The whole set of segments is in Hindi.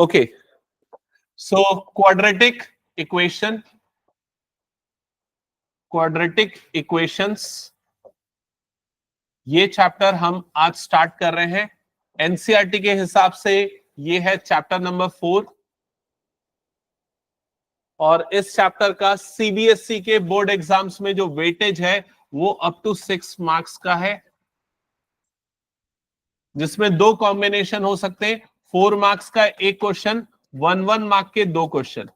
ओके, सो क्वाड्रेटिक इक्वेशंस, ये चैप्टर हम आज स्टार्ट कर रहे हैं। एनसीईआरटी के हिसाब से ये है चैप्टर नंबर 4 और इस चैप्टर का सीबीएसई के बोर्ड एग्जाम्स में जो वेटेज है वो अप टू 6 मार्क्स का है, जिसमें 2 कॉम्बिनेशन हो सकते हैं। 4 मार्क्स का एक क्वेश्चन, 1 मार्क के 2 क्वेश्चन,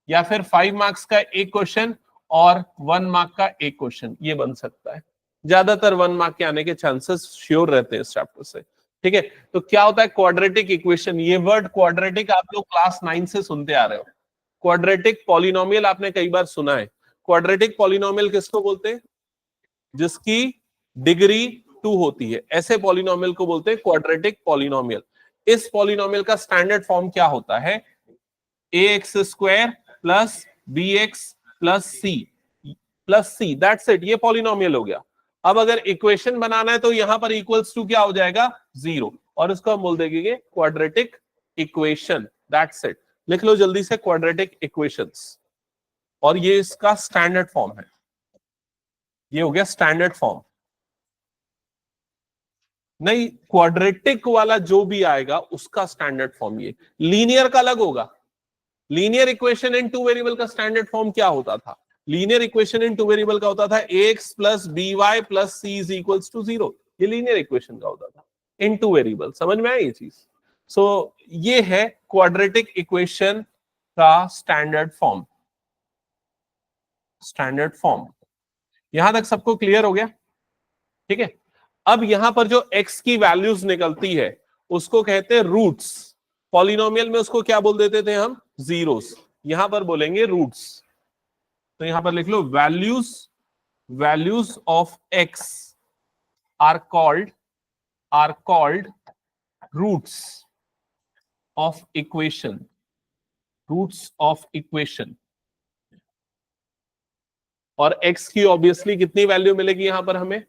या फिर 5 मार्क्स का एक क्वेश्चन और 1 मार्क का एक क्वेश्चन, ये बन सकता है। ज्यादातर 1 मार्क के आने के चांसेस श्योर रहते हैं इस चैप्टर से। ठीक है, तो क्या होता है क्वाड्रेटिक इक्वेशन? ये वर्ड क्वाड्रेटिक आप लोग क्लास 9 से सुनते आ रहे हो। क्वाड्रेटिक पॉलिनोमियल आपने कई बार सुना है। क्वाड्रेटिक पॉलिनोमियल किसको बोलते हैं? जिसकी डिग्री 2 होती है, ऐसे पॉलिनोमियल को बोलते हैं क्वाड्रेटिक पॉलिनोमियल। इस पॉलिनोमियल का स्टैंडर्ड फॉर्म क्या होता है? ax square plus bx plus c, that's it. ये पॉलिनोमियल हो गया। अब अगर इक्वेशन बनाना है तो यहां पर इक्वल्स टू क्या हो जाएगा? 0, और इसको हम बोल देंगे क्वाड्रेटिक इक्वेशन, दैट्स इट। लिख लो जल्दी से क्वाड्रेटिक इक्वेशंस, और ये इसका स्टैंडर्ड फॉर्म है। ये हो गया स्टैंडर्ड फॉर्म। नहीं, क्वाड्रेटिक वाला जो भी आएगा उसका स्टैंडर्ड फॉर्म ये। लीनियर का अलग होगा। लीनियर इक्वेशन इन 2 वेरिएबल का स्टैंडर्ड फॉर्म क्या होता था? लीनियर इक्वेशन इन 2 वेरिएबल का होता था ax plus by plus c is equals to 0। ये लीनियर इक्वेशन का होता था इन 2 वेरिएबल। समझ में आई ये चीज? सो ये है क्वाड्रेटिक इक्वेशन का स्टैंडर्ड फॉर्म। स्टैंडर्ड फॉर्म यहां तक सबको क्लियर हो गया? ठीक है, अब यहां पर जो x की वैल्यूज निकलती है उसको कहते हैं रूट्स। पॉलिनोमियल में उसको क्या बोल देते थे हम? जीरोस। यहां पर बोलेंगे रूट्स। तो यहां पर लिख लो values of x are called roots of equation. Roots of equation. और x की ऑब्वियसली कितनी वैल्यू मिलेगी? यहां पर हमें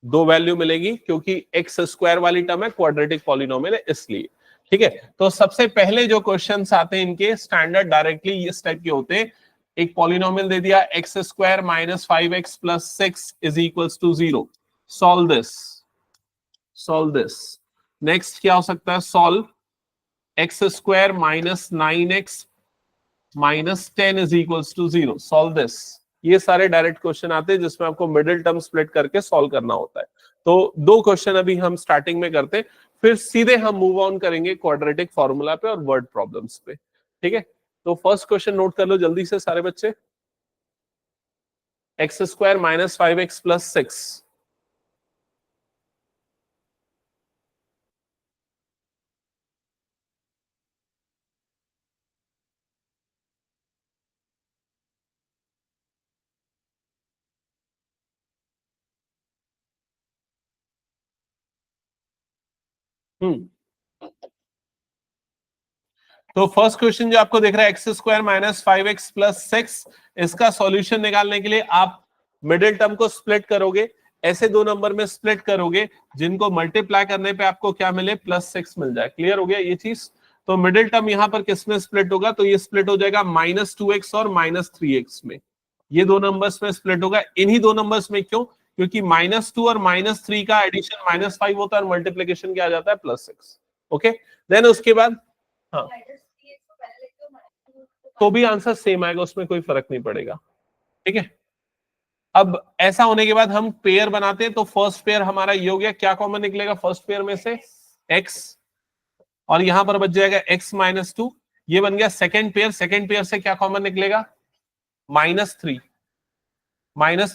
2 वैल्यू मिलेगी, क्योंकि एक्स स्क्वायर वाली टर्म है, क्वाड्रेटिक पॉलिनोमियल है इसलिए। ठीक है, तो सबसे पहले जो क्वेश्चंस आते हैं इनके स्टैंडर्ड डायरेक्टली इस टाइप के होते हैं। एक पॉलिनोमियल दे दिया x square minus 5x plus 6 is equals to 0। Solve this. Next क्या हो सकता है? Solve x square minus 9x minus 10 is equals to 0। Solve this. ये सारे डायरेक्ट क्वेश्चन आते हैं जिसमें आपको मिडिल टर्म स्प्लिट करके सॉल्व करना होता है। तो 2 क्वेश्चन अभी हम स्टार्टिंग में करते हैं, फिर सीधे हम मूव ऑन करेंगे क्वाड्रेटिक फॉर्मूला पे और वर्ड प्रॉब्लम्स पे। ठीक है, तो फर्स्ट क्वेश्चन नोट कर लो जल्दी से सारे बच्चे। X square minus 5x plus 6। तो फर्स्ट क्वेश्चन जो आपको देख रहा है x square minus 5x plus 6, इसका सॉल्यूशन निकालने के लिए आप मिडिल टर्म को स्प्लिट करोगे। ऐसे 2 नंबर में स्प्लिट करोगे जिनको मल्टीप्लाई करने पे आपको क्या मिले? प्लस 6 मिल जाए। क्लियर हो गया ये चीज? तो मिडिल टर्म यहां पर किसमें स्प्लिट होगा? तो ये स्प्लिट हो जाएगा माइनस 2x और माइनस 3x में। ये 2 नंबर्स में स्प्लिट होगा। इन्हीं 2 नंबर्स में क्यों? क्योंकि माइनस 2 और माइनस 3 का एडिशन माइनस 5 होता है और मल्टीप्लीकेशन क्या आ जाता है? प्लस 6। ओके, देन उसके बाद हाँ, तो भी आंसर सेम आएगा, उसमें कोई फर्क नहीं पड़ेगा। ठीक है, अब ऐसा होने के बाद हम पेयर बनाते हैं। तो फर्स्ट पेयर हमारा ये हो गया। क्या कॉमन निकलेगा फर्स्ट पेयर में से? x, और यहां पर बच जाएगा x माइनस 2। ये बन गया सेकेंड पेयर। सेकेंड पेयर से क्या कॉमन निकलेगा? माइनस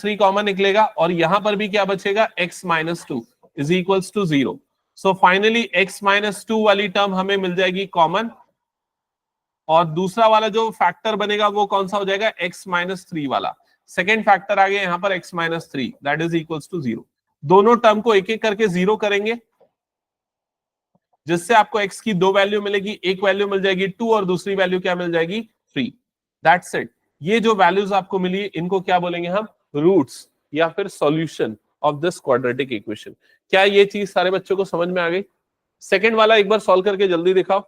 3 कॉमन निकलेगा, और यहां पर भी क्या बचेगा? x minus 2 is equals to 0। So finally x minus 2 वाली टर्म हमें मिल जाएगी कॉमन, और दूसरा वाला जो फैक्टर बनेगा वो कौन सा हो जाएगा? x माइनस 3 वाला। सेकेंड फैक्टर आ गया यहां पर x minus 3, that is equals to 0। दोनों टर्म को एक एक करके 0 करेंगे, जिससे आपको x की 2 वैल्यू मिलेगी। एक वैल्यू मिल जाएगी 2 और दूसरी वैल्यू क्या मिल जाएगी? 3। That's it. ये जो वैल्यूज आपको मिली इनको क्या बोलेंगे हम? रूट्स या फिर solution of this quadratic equation. क्या ये चीज सारे बच्चों को समझ में आ गई? सेकेंड वाला एक बार सॉल्व करके जल्दी दिखाओ।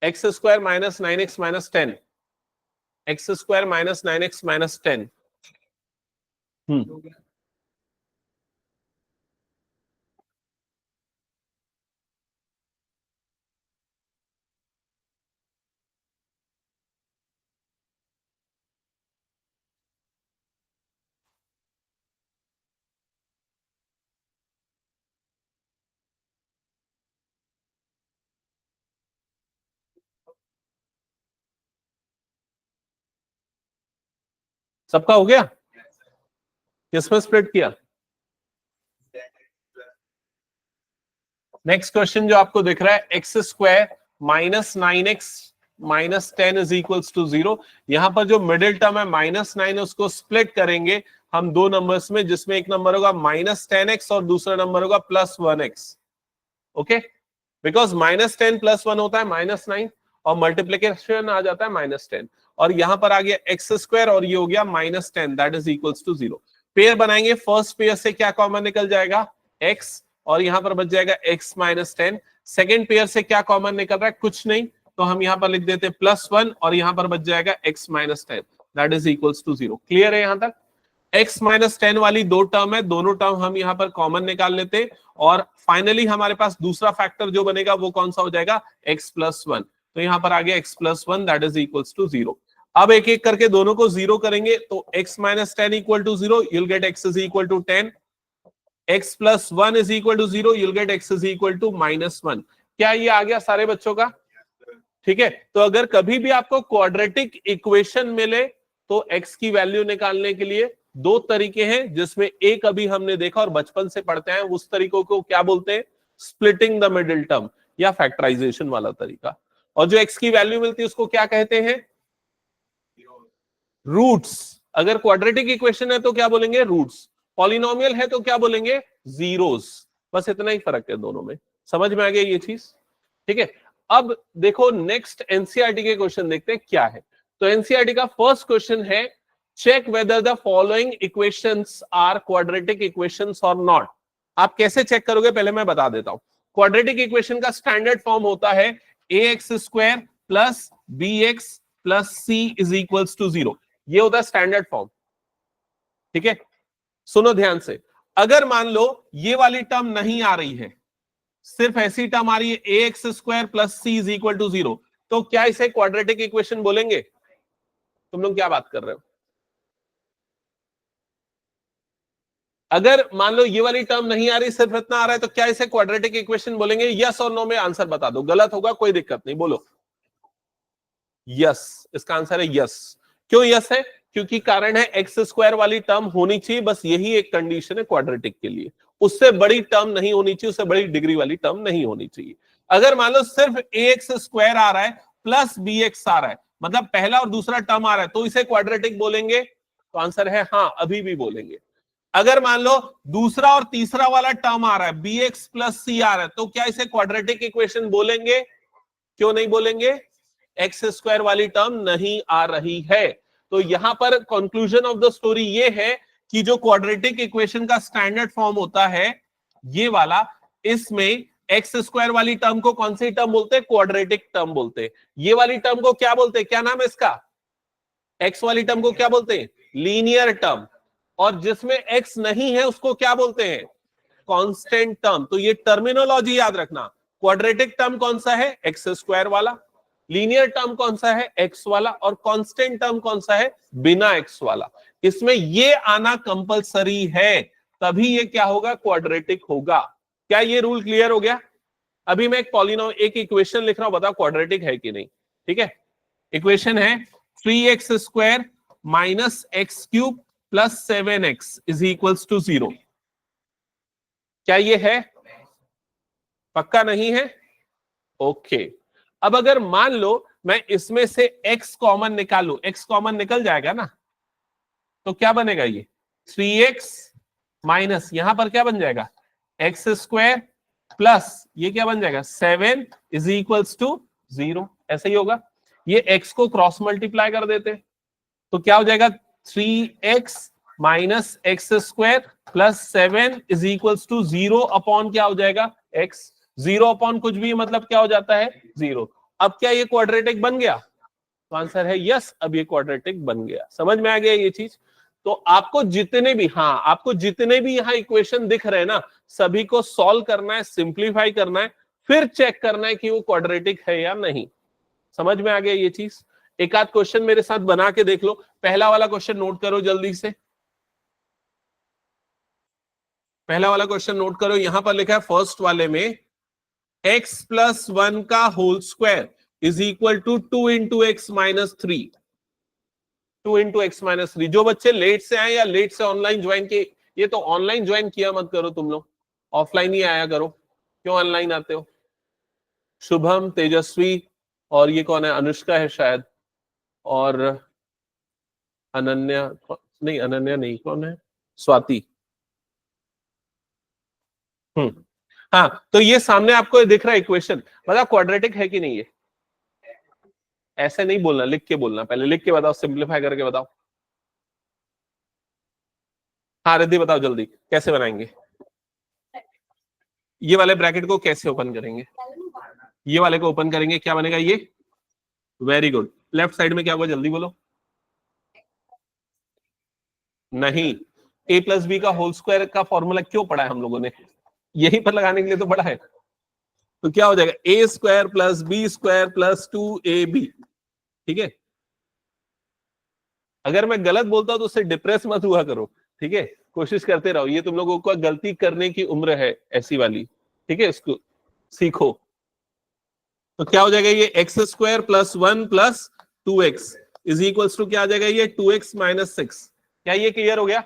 X square minus 9x minus 10, x square minus 9x minus 10। सबका हो गया? किसमें स्प्लिट किया? नेक्स्ट क्वेश्चन जो आपको दिख रहा है, x square minus 9x minus 10 is equals to 0। यहां पर जो मिडिल टर्म है -9 उसको स्प्लिट करेंगे हम दो नंबर्स में, जिसमें एक नंबर होगा -10x और दूसरा नंबर होगा +1x। ओके, बिकॉज -10 +1 होता है -9 और मल्टीप्लीकेशन आ जाता है -10, और यहां पर आ गया एक्स स्क्वायर और ये हो गया -10, that is equals to 0। Pair बनाएंगे, फर्स्ट पेयर से क्या कॉमन निकल जाएगा? x, और यहां पर बच जाएगा x माइनस 10। सेकेंड पेयर से क्या कॉमन निकल रहा है? कुछ नहीं, तो हम यहां पर लिख देते +1 और यहां पर बच जाएगा x minus 10, that is equals to 0। Clear है यहां तक? x माइनस 10 वाली दो टर्म है, दोनों टर्म हम यहां पर कॉमन निकाल लेते, और फाइनली हमारे पास दूसरा फैक्टर जो बनेगा वो कौन सा हो जाएगा? x plus 1। तो यहां पर आ गया x plus 1, that is equals to 0। अब एक एक करके दोनों को जीरो करेंगे, तो x minus 10 equal to 0, you'll get x is equal to 10। x plus 1 is equal to 0, you'll get x is equal to -1। क्या ये आ गया सारे बच्चों का? ठीक है, तो अगर कभी भी आपको क्वाड्रेटिक इक्वेशन मिले तो x की वैल्यू निकालने के लिए दो तरीके हैं, जिसमें एक अभी हमने देखा और बचपन से पढ़ते हैं, उस तरीकों को क्या बोलते हैं? स्प्लिटिंग द मिडिल टर्म या फैक्टराइजेशन वाला तरीका। और जो x की वैल्यू मिलती है उसको क्या कहते हैं? रूट्स। अगर क्वाड्रेटिक इक्वेशन है तो क्या बोलेंगे? रूट्स। पॉलिनोमियल है तो क्या बोलेंगे? जीरोस। बस इतना ही फर्क है दोनों में। समझ में आ गया ये चीज? ठीक है, अब देखो नेक्स्ट एनसीईआरटी के क्वेश्चन देखते हैं क्या है। तो एनसीईआरटी का फर्स्ट क्वेश्चन है, check whether the following equations are quadratic equations और नॉट। आप कैसे चेक करोगे पहले मैं बता देता हूं। क्वाड्रेटिक इक्वेशन का स्टैंडर्ड फॉर्म होता है ax square plus bx plus c is equals to 0। ये होता है स्टैंडर्ड फॉर्म। ठीक है, सुनो ध्यान से, अगर मान लो ये वाली टर्म नहीं आ रही है, सिर्फ ऐसी टर्म आ रही है ax square plus c is equal to 0, तो क्या इसे क्वाड्रेटिक इक्वेशन बोलेंगे? तुम लोग क्या बात कर रहे हो? अगर मान लो ये वाली टर्म नहीं आ रही, सिर्फ इतना आ रहा है, तो क्या इसे क्वाड्रेटिक इक्वेशन बोलेंगे? यस और नो में आंसर बता दो, गलत होगा कोई दिक्कत नहीं, बोलो यस। इसका आंसर है यस। क्यों यस है? क्योंकि कारण है एक्स स्क्वायर वाली टर्म होनी चाहिए, बस यही एक कंडीशन है क्वाड्रेटिक के लिए। उससे बड़ी टर्म नहीं होनी चाहिए, उससे बड़ी डिग्री वाली टर्म नहीं होनी चाहिए। अगर मान लो सिर्फ ए एक्स स्क्वायर आ रहा है प्लस बी एक्स आ रहा है, मतलब पहला और दूसरा टर्म आ रहा है, तो इसे क्वाड्रेटिक बोलेंगे? तो आंसर है हाँ, अभी भी बोलेंगे। अगर मान लो दूसरा और तीसरा वाला टर्म आ रहा है, बी एक्स प्लस सी आ रहा है, तो क्या इसे क्वाड्रेटिक इक्वेशन बोलेंगे? क्यों नहीं बोलेंगे? एक्स स्क्वायर वाली टर्म नहीं आ रही है। तो यहां पर कंक्लूजन ऑफ द स्टोरी ये है कि जो क्वाड्रेटिक इक्वेशन का स्टैंडर्ड फॉर्म होता है ये वाला, इसमें एक्स स्क्वायर वाली टर्म को कौन सी टर्म बोलते हैं? क्वाड्रेटिक टर्म बोलते हैं। ये वाली टर्म को क्या बोलते हैं? क्या नाम है इसका? एक्स वाली टर्म को क्या बोलते हैं? Linear term. और जिसमें एक्स नहीं है उसको क्या बोलते हैं? Constant term. तो ये टर्मिनोलॉजी याद रखना। क्वाड्रेटिक टर्म कौन सा है? एक्स स्क्वायर वाला। लीनियर टर्म कौन सा है? एक्स वाला। और कांस्टेंट टर्म कौन सा है? बिना एक्स वाला। इसमें ये आना कंपलसरी है, तभी ये क्या होगा? क्वाड्रेटिक होगा। क्या ये रूल क्लियर हो गया? अभी मैं एक इक्वेशन लिख रहा हूं, बताओ क्वाड्रेटिक है कि नहीं। ठीक है, इक्वेशन है 3x square minus x cube plus 7x is equals to 0। क्या ये है? पक्का नहीं है? ओके, अब अगर मान लो मैं इसमें से x कॉमन निकालू, x कॉमन निकल जाएगा ना, तो क्या बनेगा? ये 3x माइनस यहां पर क्या बन जाएगा? एक्स स्क्वायर प्लस ये क्या बन जाएगा? 7 इज इक्वल्स टू 0। ऐसे ही होगा। ये x को क्रॉस मल्टीप्लाई कर देते तो क्या हो जाएगा? 3x minus x square plus 7 is equals to 0 upon क्या हो जाएगा x। 0 अपॉन कुछ भी मतलब क्या हो जाता है 0। अब क्या ये क्वाड्रेटिक बन गया? तो आंसर है यस, अब ये क्वाड्रेटिक बन गया। समझ में आ गया ये चीज? तो आपको जितने भी, हाँ आपको जितने भी यहाँ इक्वेशन दिख रहे हैं ना, सभी को सॉल्व करना है, सिंप्लीफाई करना है, फिर चेक करना है कि वो क्वाड्रेटिक है या नहीं। समझ में आ गया ये चीज? एक आध क्वेश्चन मेरे साथ बना के देख लो। पहला वाला क्वेश्चन नोट करो जल्दी से। पहला वाला क्वेश्चन नोट करो, यहां पर लिखा है फर्स्ट वाले में x प्लस 1 का whole square is equal to 2 into x minus 3। 2 into x minus 3। जो बच्चे लेट से आए या लेट से ऑनलाइन ज्वाइन किए, ये तो ऑनलाइन ज्वाइन किया मत करो तुम लोग, ऑफलाइन ही आया करो। क्यों ऑनलाइन आते हो? शुभम, तेजस्वी, और ये कौन है, अनुष्का है शायद, और अनन्या नहीं, अनन्या नहीं, कौन है, स्वाति। हाँ, तो ये सामने आपको दिख रहा है इक्वेशन, मतलब क्वाड्रेटिक है कि नहीं? है ऐसे नहीं बोलना, लिख के बोलना, पहले लिख के बताओ, सिंप्लीफाई करके बताओ। हाँ रिद्धि बताओ जल्दी, कैसे बनाएंगे? ये वाले ब्रैकेट को कैसे ओपन करेंगे? ये वाले को ओपन करेंगे, क्या बनेगा ये? Very good. लेफ्ट साइड में क्या होगा जल्दी बोलो? नहीं, a प्लस बी का होल स्क्वायर का फॉर्मूला क्यों पढ़ा है हम लोगों ने? यही पर लगाने के लिए तो पढ़ा है। तो क्या हो जाएगा, a square plus B square plus 2ab। ठीक है, अगर मैं गलत बोलता हूं तो उससे डिप्रेस मत हुआ करो, ठीक है, कोशिश करते रहो। ये तुम लोगों को गलती करने की उम्र है ऐसी वाली, ठीक है, इसको सीखो। तो क्या हो जाएगा, ये x square plus 1 plus 2x is equals to क्या आ जाएगा, ये 2x माइनस 6। क्या ये क्लियर हो गया?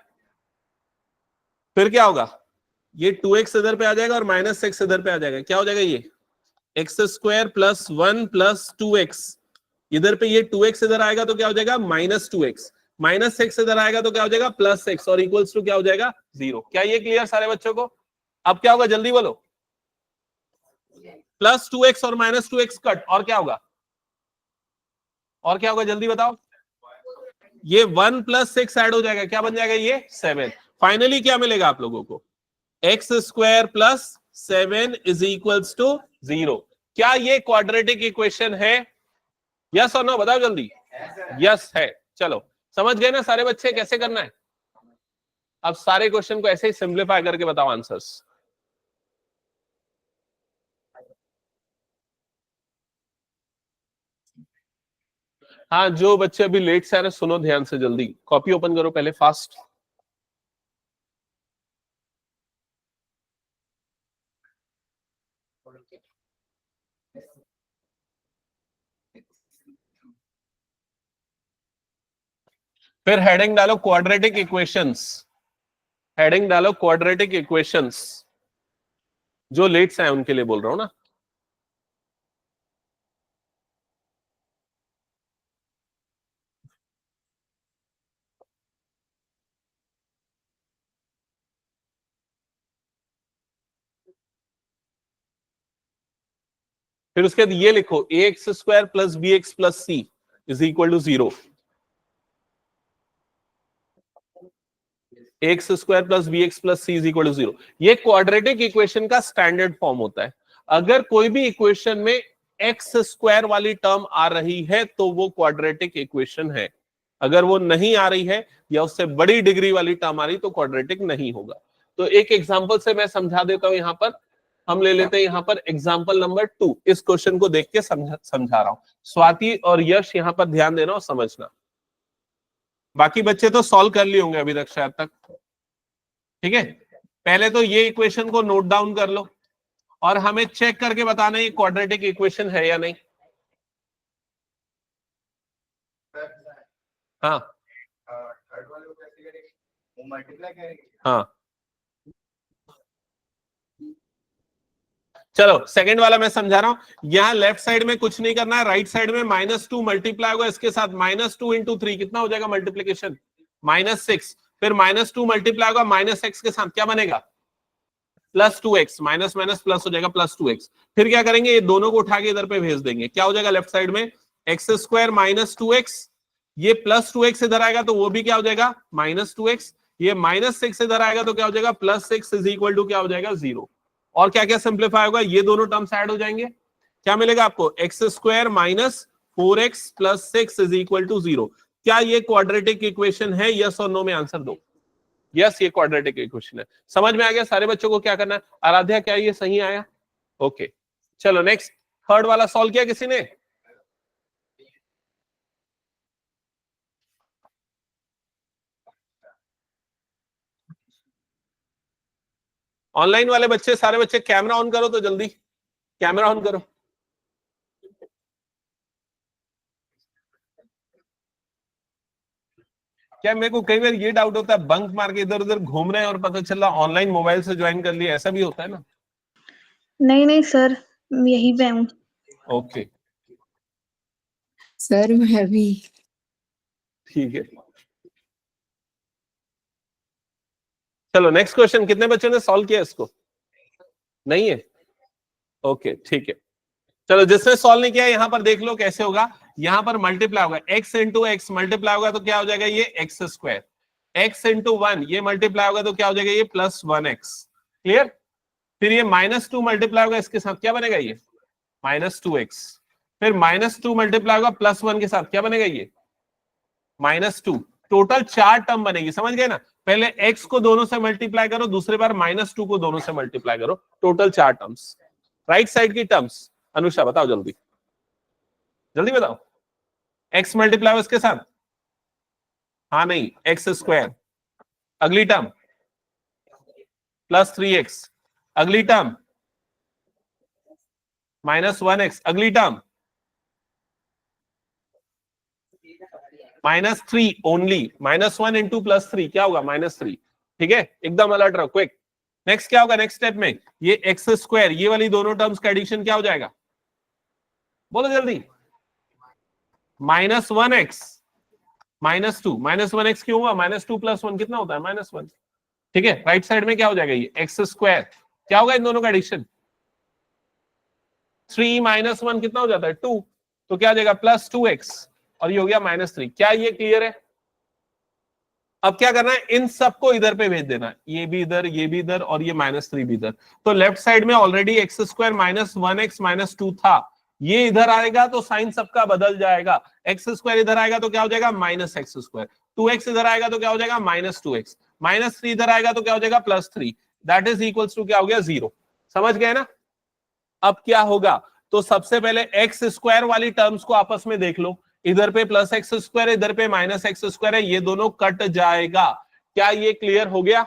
फिर क्या होगा, ये 2x इधर पे आ जाएगा और माइनस 6 इधर पे आ जाएगा। क्या हो जाएगा, ये x square plus 1 plus 2x, इधर पे ये 2x इधर आएगा तो क्या हो जाएगा माइनस 2x, माइनस 6 इधर आएगा तो क्या हो जाएगा प्लस 6, और इक्वल्स टू क्या हो जाएगा 0। क्या ये क्लियर सारे बच्चों को? अब क्या होगा जल्दी बोलो? प्लस 2x और माइनस 2x कट, और क्या होगा? और क्या होगा जल्दी बताओ? ये 1 प्लस 6 ऐड हो जाएगा, क्या बन जाएगा ये 7। फाइनली क्या मिलेगा आप लोगों को, x square plus 7 is equals to 0। क्या ये क्वाड्रेटिक इक्वेशन है? यस और नो बताओ जल्दी। यस है। चलो समझ गए ना सारे बच्चे कैसे करना है? अब सारे क्वेश्चन को ऐसे ही सिंप्लीफाई करके बताओ आंसर्स। हाँ, जो बच्चे अभी लेट से आ रहे सुनो ध्यान से, जल्दी कॉपी ओपन करो पहले फास्ट। फिर हेडिंग डालो क्वाड्रेटिक इक्वेशंस, हेडिंग डालो क्वाड्रेटिक इक्वेशंस। जो लेट से आए उनके लिए बोल रहा हूं ना। फिर उसके बाद ये लिखो a x square plus b x plus c is equal to 0। X square plus b x plus c is equal to 0। ये क्वाड्रेटिक इक्वेशन का स्टैंडर्ड फॉर्म होता है। अगर कोई भी इक्वेशन में एक्स स्क्वायर वाली टर्म आ रही है तो वो क्वाड्रेटिक इक्वेशन है। अगर वो नहीं आ रही है या उससे बड़ी डिग्री वाली टर्म आ रही तो क्वाड्रेटिक नहीं होगा। तो एक एग्जांपल से मैं समझा देता हूं। यहां पर हम ले लेते हैं, यहां पर एग्जांपल नंबर 2। इस क्वेश्चन को देख के समझा रहा हूं। स्वाति और यश यहां पर ध्यान देना और समझना। बाकी बच्चे तो सॉल्व कर लिए होंगे अभी तक शायद तक, ठीक है। पहले तो ये इक्वेशन को नोट डाउन कर लो और हमें चेक करके बताना ये क्वाड्रेटिक इक्वेशन है या नहीं। हाँ हाँ, चलो सेकंड वाला मैं समझा रहा हूं। यहां लेफ्ट साइड में कुछ नहीं करना है, राइट साइड में -2 मल्टीप्लाई होगा इसके साथ, -2 इंटू 3 कितना हो जाएगा मल्टीप्लीकेशन, -6। फिर -2 मल्टीप्लाई होगा -x के साथ, क्या बनेगा +2x, माइनस माइनस प्लस हो जाएगा +2x। फिर क्या करेंगे, ये दोनों को उठा के इधर पे भेज देंगे। क्या हो जाएगा लेफ्ट साइड में एक्स स्क्वायर -2x, ये +2x इधर आएगा तो वो भी क्या हो जाएगा -2x। ये -6 इधर आएगा तो क्या हो जाएगा, +6 इज इक्वल टू क्या हो जाएगा, 0। और क्या क्या सिंप्लीफाई होगा, ये दोनों टर्म्स ऐड हो जाएंगे, क्या मिलेगा आपको, x² minus 4x plus 6 is equal to 0। क्या ये क्वाड्रेटिक इक्वेशन है, यस और नो में आंसर दो। यस, ये क्वाड्रेटिक इक्वेशन है। समझ में आ गया सारे बच्चों को क्या करना है। आराध्या क्या ये सही आया, ओके। चलो नेक्स्ट, थर्ड वाला सॉल्व किया किसी ने, ऑनलाइन वाले बच्चे, सारे बच्चे कैमरा ऑन करो तो जल्दी, कैमरा ऑन करो। क्या मेरे को कई बार ये डाउट होता है, बंक मार के इधर उधर घूम रहे हैं और पता चला ऑनलाइन मोबाइल से ज्वाइन कर लिया, ऐसा भी होता है ना। नहीं नहीं सर, यहीं पे हूँ। ओके सर मैं भी। ठीक है, चलो नेक्स्ट क्वेश्चन। कितने बच्चों ने सॉल्व किया इसको, नहीं है, ओके ठीक है। चलो जिसने सॉल्व नहीं किया यहां पर देख लो कैसे होगा। यहां पर मल्टीप्लाई होगा, x इंटू एक्स मल्टीप्लाई होगा तो क्या हो जाएगा, ये x²। x इंटू 1 ये मल्टीप्लाई होगा तो क्या हो जाएगा, ये +1x। क्लियर। फिर ये -2 मल्टीप्लाई होगा इसके साथ, क्या बनेगा ये -2x। फिर -2 मल्टीप्लाई होगा +1 के साथ, क्या बनेगा ये -2। टोटल 4 टर्म बनेगी, समझ गए ना। पहले x को दोनों से मल्टीप्लाई करो, दूसरे बार -2 को दोनों से मल्टीप्लाई करो, टोटल 4 टर्म्स। राइट साइड की टर्म्स अनुषा बताओ जल्दी, जल्दी बताओ। x मल्टीप्लाई उसके साथ, हाँ नहीं, x²। अगली टर्म +3x, अगली टर्म -1x, अगली टर्म -3 ओनली। -1 इंटू +3 क्या होगा, -3। ठीक है, एकदम अलर्ट रहो, क्विक। नेक्स्ट क्या होगा, नेक्स्ट स्टेप में ये x², ये वाली दोनों टर्म्स का एडिशन क्या हो जाएगा, बोलो जल्दी, -1x -2। -1x क्यों हुआ, -2 + 1 कितना होता है, -1। ठीक है, राइट साइड में क्या हो जाएगा, ये x², क्या होगा इन दोनों का एडिशन, 3 -1 कितना हो जाता है, 2। तो क्या हो जाएगा, +2x, और ये हो गया -3। क्या ये क्लियर है। अब क्या करना है, इन सबको इधर पे भेज देना, ये भी इधर, ये भी इधर, और ये -3 भी इधर। तो लेफ्ट साइड में ऑलरेडी x² -1x -2 था, ये इधर आएगा तो साइन सबका बदल जाएगा। x² इधर आएगा तो क्या हो जाएगा, -x²। 2x इधर आएगा तो क्या हो जाएगा, -2x। -3 इधर आएगा तो क्या हो जाएगा, +3। दैट इज इक्वल्स टू क्या हो गया, 0। समझ गए ना। अब क्या होगा, तो सबसे पहले x² वाली टर्म्स को आपस में देख लो, इधर पे +x², इधर पे -x² है, ये दोनों कट जाएगा। क्या ये क्लियर हो गया।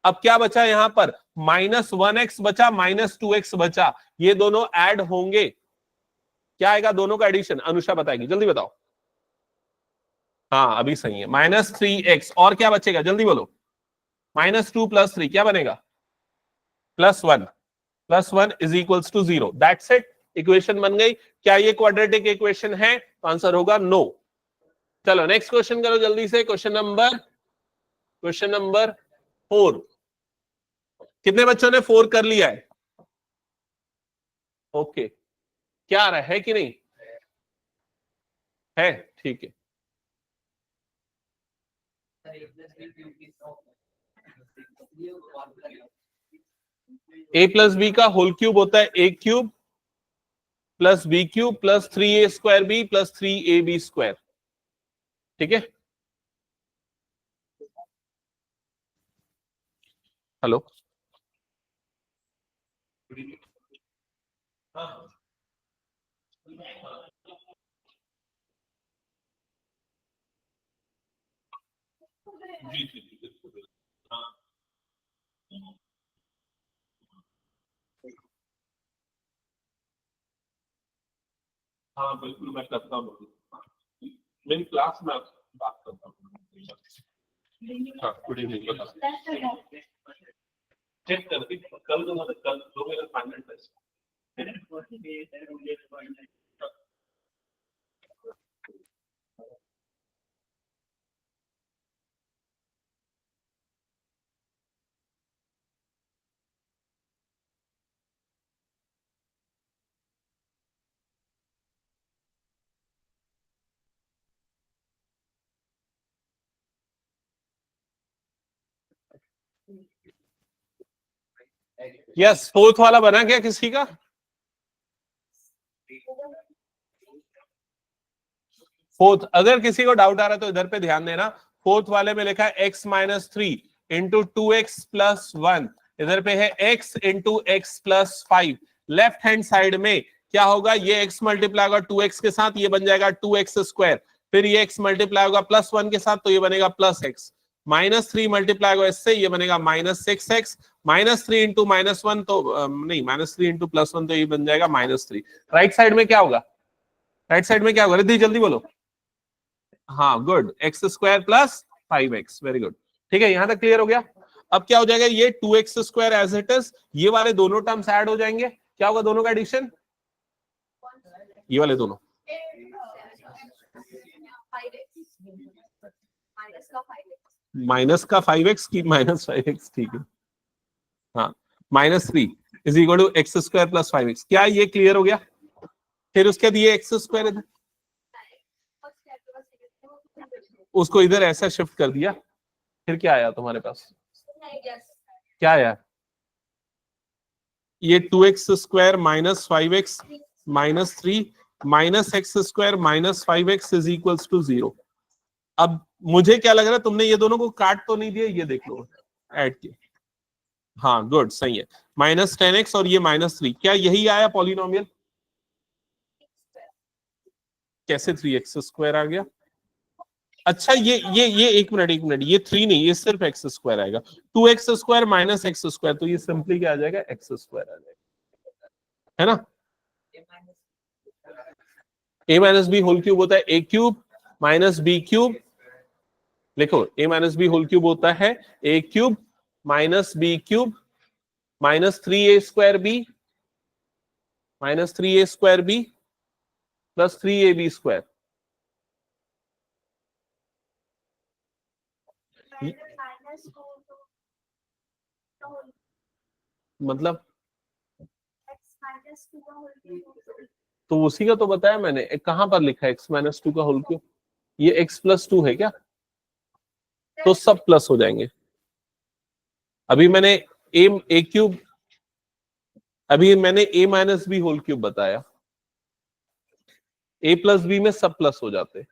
अब क्या बचा यहां पर, -1x बचा, -2x बचा, ये दोनों ऐड होंगे, क्या आएगा, दोनों का एडिशन। अनुषा बताएगी, जल्दी बताओ। हाँ अभी सही है, -3x, और क्या बचेगा जल्दी बोलो, -2 + 3 क्या बनेगा, +1। +1 is equals to 0। That's it, equation बन गई। क्या ये क्वाड्रेटिक इक्वेशन है, तो आंसर होगा नो। चलो नेक्स्ट क्वेश्चन करो जल्दी से, क्वेश्चन नंबर 4। कितने बच्चों ने 4 कर लिया है, ओके। क्या आ रहा है कि नहीं है, ठीक है। a+b का होल क्यूब होता है a³ + b³ + 3a² + 3ab²। ठीक है, हेलो। हाँ बिल्कुल मैं करता हूँ, मेरी क्लास में आपसे बात करता हूँ। हाँ गुड इवनिंग, बता चेक करके कल दो मेरा फाइनल टेस्ट। यस, फोर्थ वाला बना क्या किसी का? फोर्थ, अगर किसी को डाउट आ रहा है तो इधर पे ध्यान देना। फोर्थ वाले में लिखा है x minus 3 into 2x plus 1, इधर पे है x into x plus 5। Left hand side में क्या होगा, ये x मल्टीप्लाई होगा 2x के साथ, ये बन जाएगा 2x स्क्वायर, फिर ये x मल्टीप्लाई होगा प्लस 1 के साथ तो ये बनेगा प्लस x, माइनस 3 मल्टीप्लाई होगा इससे, ये बनेगा minus 6x, minus 3 into minus 1 तो नहीं, माइनस 3 इंटू प्लस 1 तो ये बन जाएगा माइनस 3। राइट साइड में क्या होगा, राइट साइड में क्या होगा, रिद्धि जल्दी बोलो। हाँ good, x square plus 5x, very good. ठीक है, यहां तक क्लियर हो गया। अब क्या हो जाएगा, ये 2x square as it is, ये वाले दोनों टर्म्स ऐड हो जाएंगे, क्या होगा दोनों का एडिशन, ये वाले दोनों माइनस का 5x की माइनस 5x, ठीक है। हाँ, minus 3 is equal to x square plus 5x, क्या ये क्लियर हो गया? फिर उसके बाद ये एक्स स्क्वायर उसको इधर ऐसा शिफ्ट कर दिया, फिर क्या आया तुम्हारे पास, क्या आया, ये 2x square minus 5x minus 3 minus x square minus 5x is equals to 0। अब मुझे क्या लग रहा है, तुमने ये दोनों को काट तो नहीं दिया, ये देख लो ऐड किया, हाँ गुड, सही है, माइनस 10x और ये माइनस 3, क्या यही आया पॉलिनोमियल? कैसे 3x स्क्वायर आ गया? अच्छा ये एक मिनट, ये 3 नहीं, ये सिर्फ एक्स स्क्वायर आएगा, 2x square minus x square, तो ये सिंपली क्या आ जाएगा, एक्स स्क्वायर आ जाएगा, है ना। a minus B whole cube होता है a cube minus B cube, लिखो a minus B whole cube होता है a cube minus B cube minus 3a square B minus 3a square B plus 3ab square. मतलब तो उसी का तो बताया मैंने, कहां पर लिखा है x माइनस 2 का होल क्यूब, ये x प्लस 2 है क्या, तो सब प्लस हो जाएंगे। अभी मैंने a क्यूब, अभी मैंने a minus B whole cube बताया, a प्लस बी में सब प्लस हो जाते।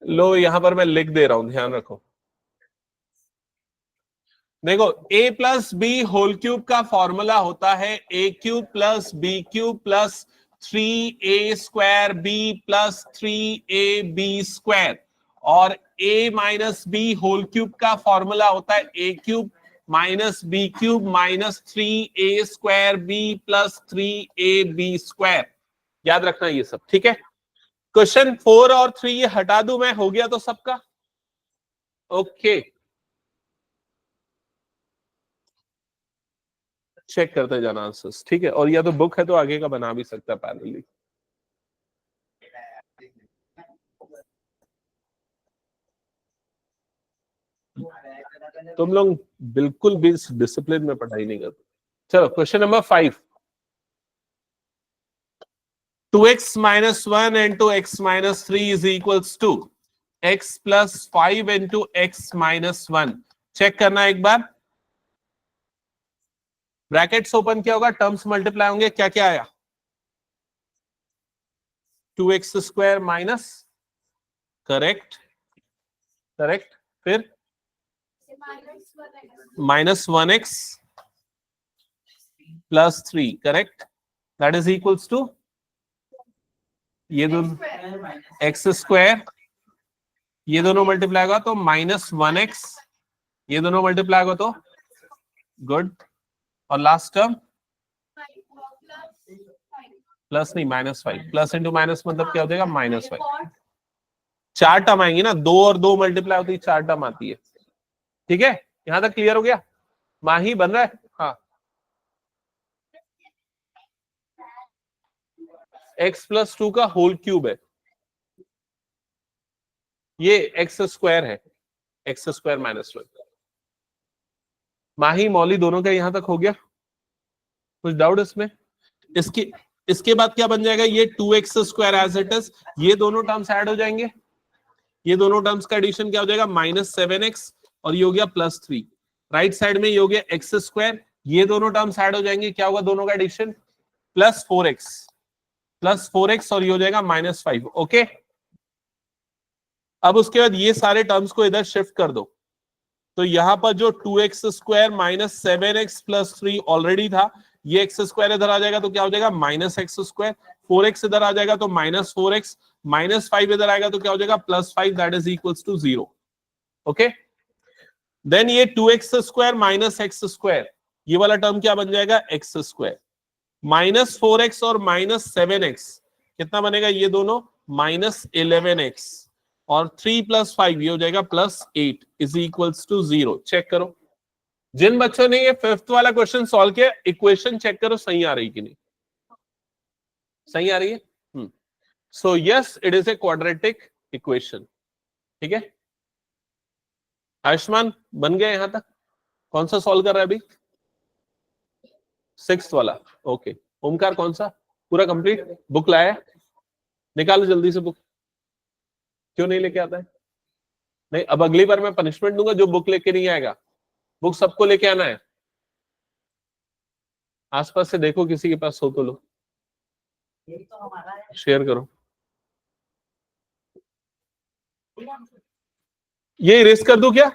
लो यहां पर मैं लिख दे रहा हूं, ध्यान रखो, देखो a plus B whole cube का फॉर्मूला होता है a cube plus B cube plus 3a square B plus 3ab square, और a minus B whole cube का फॉर्मूला होता है a cube minus B cube minus 3a square B plus 3ab square. याद रखना ये सब, ठीक है। क्वेश्चन 4 और 3 ये हटा दूं मैं, हो गया तो सबका ओके। चेक करते जाना आंसर्स, ठीक है, और या तो बुक है तो आगे का बना भी सकता है पैरेलली। तुम लोग बिल्कुल भी डिसिप्लिन में पढ़ाई नहीं करते। चलो question number 5, 2x minus 1 into x minus 3 is equals to x plus 5 into x minus 1। Check करना एक बार, ब्रैकेट्स ओपन किया होगा, टर्म्स मल्टीप्लाई होंगे, क्या क्या आया, 2x square minus, correct correct, फिर minus 1x plus 3, correct, that is equals to ये दोनों एक्स स्क्वायर, ये दोनों मल्टीप्लाई होगा तो माइनस 1x, ये दोनों मल्टीप्लाई होगा तो गुड, और लास्ट टर्म प्लस नहीं माइनस 5, प्लस इंटू माइनस मतलब क्या हो जाएगा, माइनस 5। 4 टर्म आएंगी ना, 2 और 2 मल्टीप्लाई होती है, 4 टर्म आती है, ठीक है। यहां तक क्लियर हो गया, माही बन रहा है, हाँ। x प्लस 2 का होल क्यूब है, ये एक्स स्क्वायर है, एक्स स्क्वायर माइनस 1। माही मौली दोनों का यहां तक हो गया, कुछ डाउट इसमें? इसके बाद क्या बन जाएगा, ये 2x square as it is, ये दोनों टर्म्स ऐड हो जाएंगे, ये दोनों टर्म्स का एडिशन क्या हो जाएगा, -7x और ये हो गया +3। राइट साइड में ये हो गया x², ये दोनों टर्म्स ऐड हो जाएंगे, क्या होगा दोनों का एडिशन, +4x और ये हो जाएगा -5। ओके, अब उसके बाद ये सारे टर्म्स को इधर शिफ्ट कर दो, तो यहां पर जो 2x² - 7x + 3 ऑलरेडी था, ये x² इधर आ जाएगा तो क्या हो जाएगा -x², 4x इधर आ जाएगा तो -4x, -5 इधर आएगा तो क्या हो जाएगा +5, that is equals to 0। Okay, then ये 2x² - x², ये वाला टर्म क्या बन जाएगा x², -4x और -7x कितना बनेगा, ये दोनों -11x और 3 + 5 ये हो जाएगा +8 इज इक्वल्स टू 0। चेक करो, जिन बच्चों ने ये 5th वाला क्वेश्चन सॉल्व किया, इक्वेशन चेक करो सही आ रही कि नहीं, सही आ रही है। So yes, it is a quadratic equation. ठीक है, आयुष्मान बन गया यहां तक? कौन सा सॉल्व कर रहा है अभी? 6th वाला। ओके, ओमकार कौन सा? पूरा कंप्लीट? बुक लाया? निकालो जल्दी से बुक। क्यों नहीं लेके आता है? नहीं, अब अगली बार मैं पनिशमेंट दूंगा, जो बुक लेके नहीं आएगा। बुक सबको लेके आना है। आसपास से देखो किसी के पास हो तो लो, शेयर करो। ये इरेज कर दूं क्या?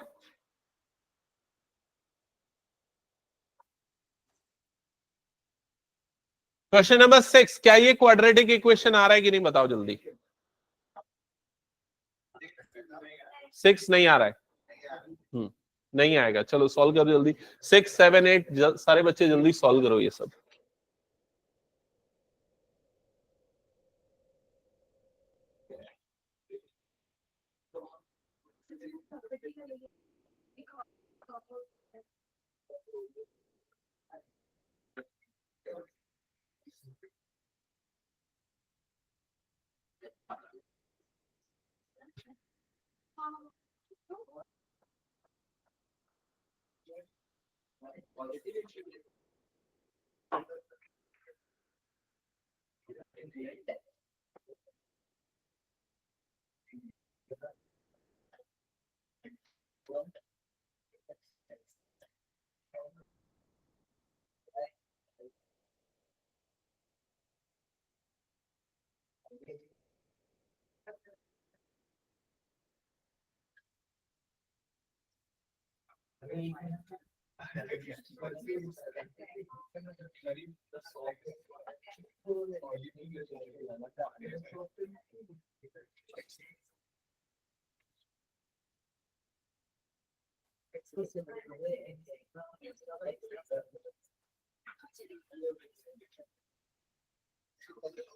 क्वेश्चन नंबर 6, क्या ये क्वाड्रेटिक इक्वेशन आ रहा है कि नहीं बताओ जल्दी। 6 नहीं आ रहा है, नहीं आएगा। चलो सॉल्व करो जल्दी, 6, 7, 8 सारे बच्चे जल्दी सॉल्व करो ये सब।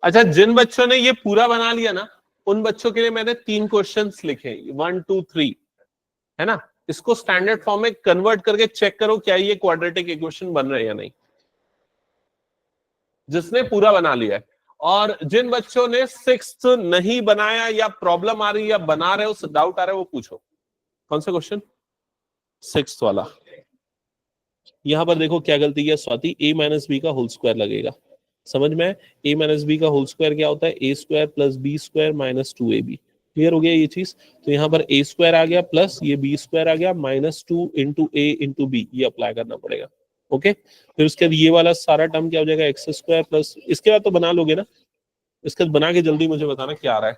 अच्छा, जिन बच्चों ने ये पूरा बना लिया ना, उन बच्चों के लिए मैंने 3 क्वेश्चंस लिखे, 1, 2, 3, है ना। इसको स्टैंडर्ड फॉर्म में कन्वर्ट करके चेक करो क्या ये क्वाड्रेटिक इक्वेशन बन रहे हैं या नहीं, जिसने पूरा बना लिया है। और जिन बच्चों ने 6th नहीं बनाया या प्रॉब्लम आ रही है या बना रहे हो, डाउट आ रहा है, वो पूछो। कौन सा क्वेश्चन? 6th वाला। यहां पर देखो क्या गलती है स्वाति, a - b का होल स्क्वायर लगेगा। समझ में? a - b का होल स्क्वायर क्या होता है, a² + b² - 2ab। क्लियर हो गया ये चीज? तो यहाँ पर a² आ गया प्लस ये b² आ गया, -2 × a × b, ये अप्लाई करना पड़ेगा। ओके, फिर उसके बाद ये वाला सारा टर्म क्या हो जाएगा, x² प्लस, इसके बाद तो बना लोगे ना, इसके बाद बना के जल्दी मुझे बताना क्या आ रहा है।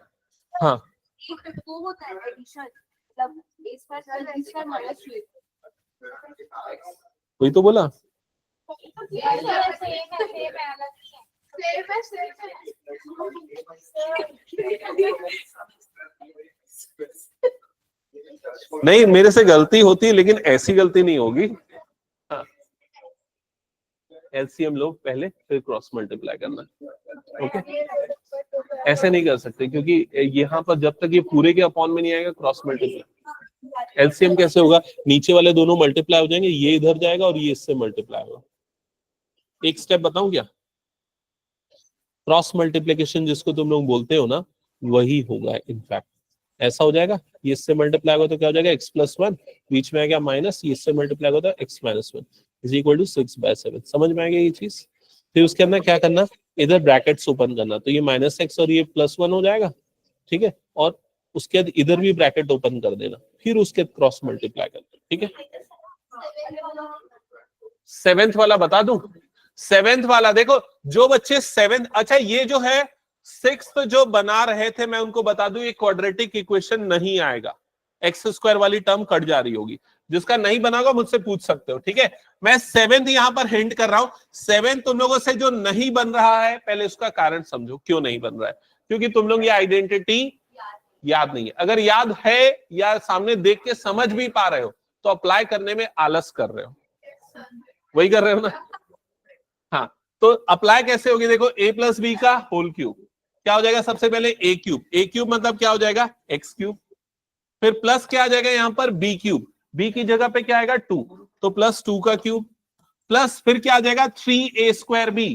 हाँ, वही तो बोला। नहीं, मेरे से गलती होती है लेकिन ऐसी गलती नहीं होगी। हाँ, एलसीएम लो पहले, फिर क्रॉस मल्टीप्लाई करना। ओके, ऐसे नहीं कर सकते क्योंकि यहाँ पर जब तक ये पूरे के अपॉन में नहीं आएगा क्रॉस मल्टीप्लाई। एलसीएम कैसे होगा, नीचे वाले दोनों मल्टीप्लाई हो जाएंगे, ये इधर जाएगा और ये इससे मल्टीप्लाई होगा। एक स्टेप बताऊं क्या, क्रॉस मल्टीप्लिकेशन जिसको तुम लोग बोलते हो ना, वही होगा इनफैक्ट। ऐसा हो जाएगा, ये इससे मल्टीप्लाई होगा तो क्या हो जाएगा, x+1, बीच में आ गया माइनस, ये इससे मल्टीप्लाई होता है x - 1 इज इक्वल टू 6/7। समझ में आ गया ये चीज? फिर उसके अंदर क्या करना, इधर ब्रैकेट्स ओपन करना, तो ये -x और ये +1 हो जाएगा। ठीक है, और उसके बाद इधर भी ब्रैकेट ओपन कर देना, फिर उसके बाद क्रॉस मल्टीप्लाई कर देना, ठीक है। सेवेंथ वाला बता दूं, सेवेंथ वाला देखो, जो बच्चे सेवेंथ, अच्छा ये जो है सिक्स्थ जो बना रहे थे, मैं उनको बता दूं ये क्वाड्रेटिक इक्वेशन नहीं आएगा, एक्स स्क्वायर वाली टर्म कट जा रही होगी। जिसका नहीं बना होगा मुझसे पूछ सकते हो, ठीक है। मैं सेवेंथ यहां पर हिंट कर रहा हूं, सेवेंथ तुम लोगों से जो नहीं बन रहा है, पहले उसका कारण समझो क्यों नहीं बन रहा है। क्योंकि तुम लोग ये आइडेंटिटी याद नहीं है। अगर याद है या सामने देख के समझ भी पा रहे हो तो अप्लाई करने में आलस कर रहे हो, वही कर रहे हो ना। हाँ, तो अप्लाई कैसे होगी, देखो a प्लस बी का होल क्यूब क्या हो जाएगा, सबसे पहले a क्यूब मतलब क्या हो जाएगा x क्यूब, फिर प्लस क्या आ जाएगा यहां पर b क्यूब, b की जगह पे क्या आएगा 2, तो प्लस 2 का क्यूब, प्लस फिर क्या आ जाएगा 3a स्क्वायर b,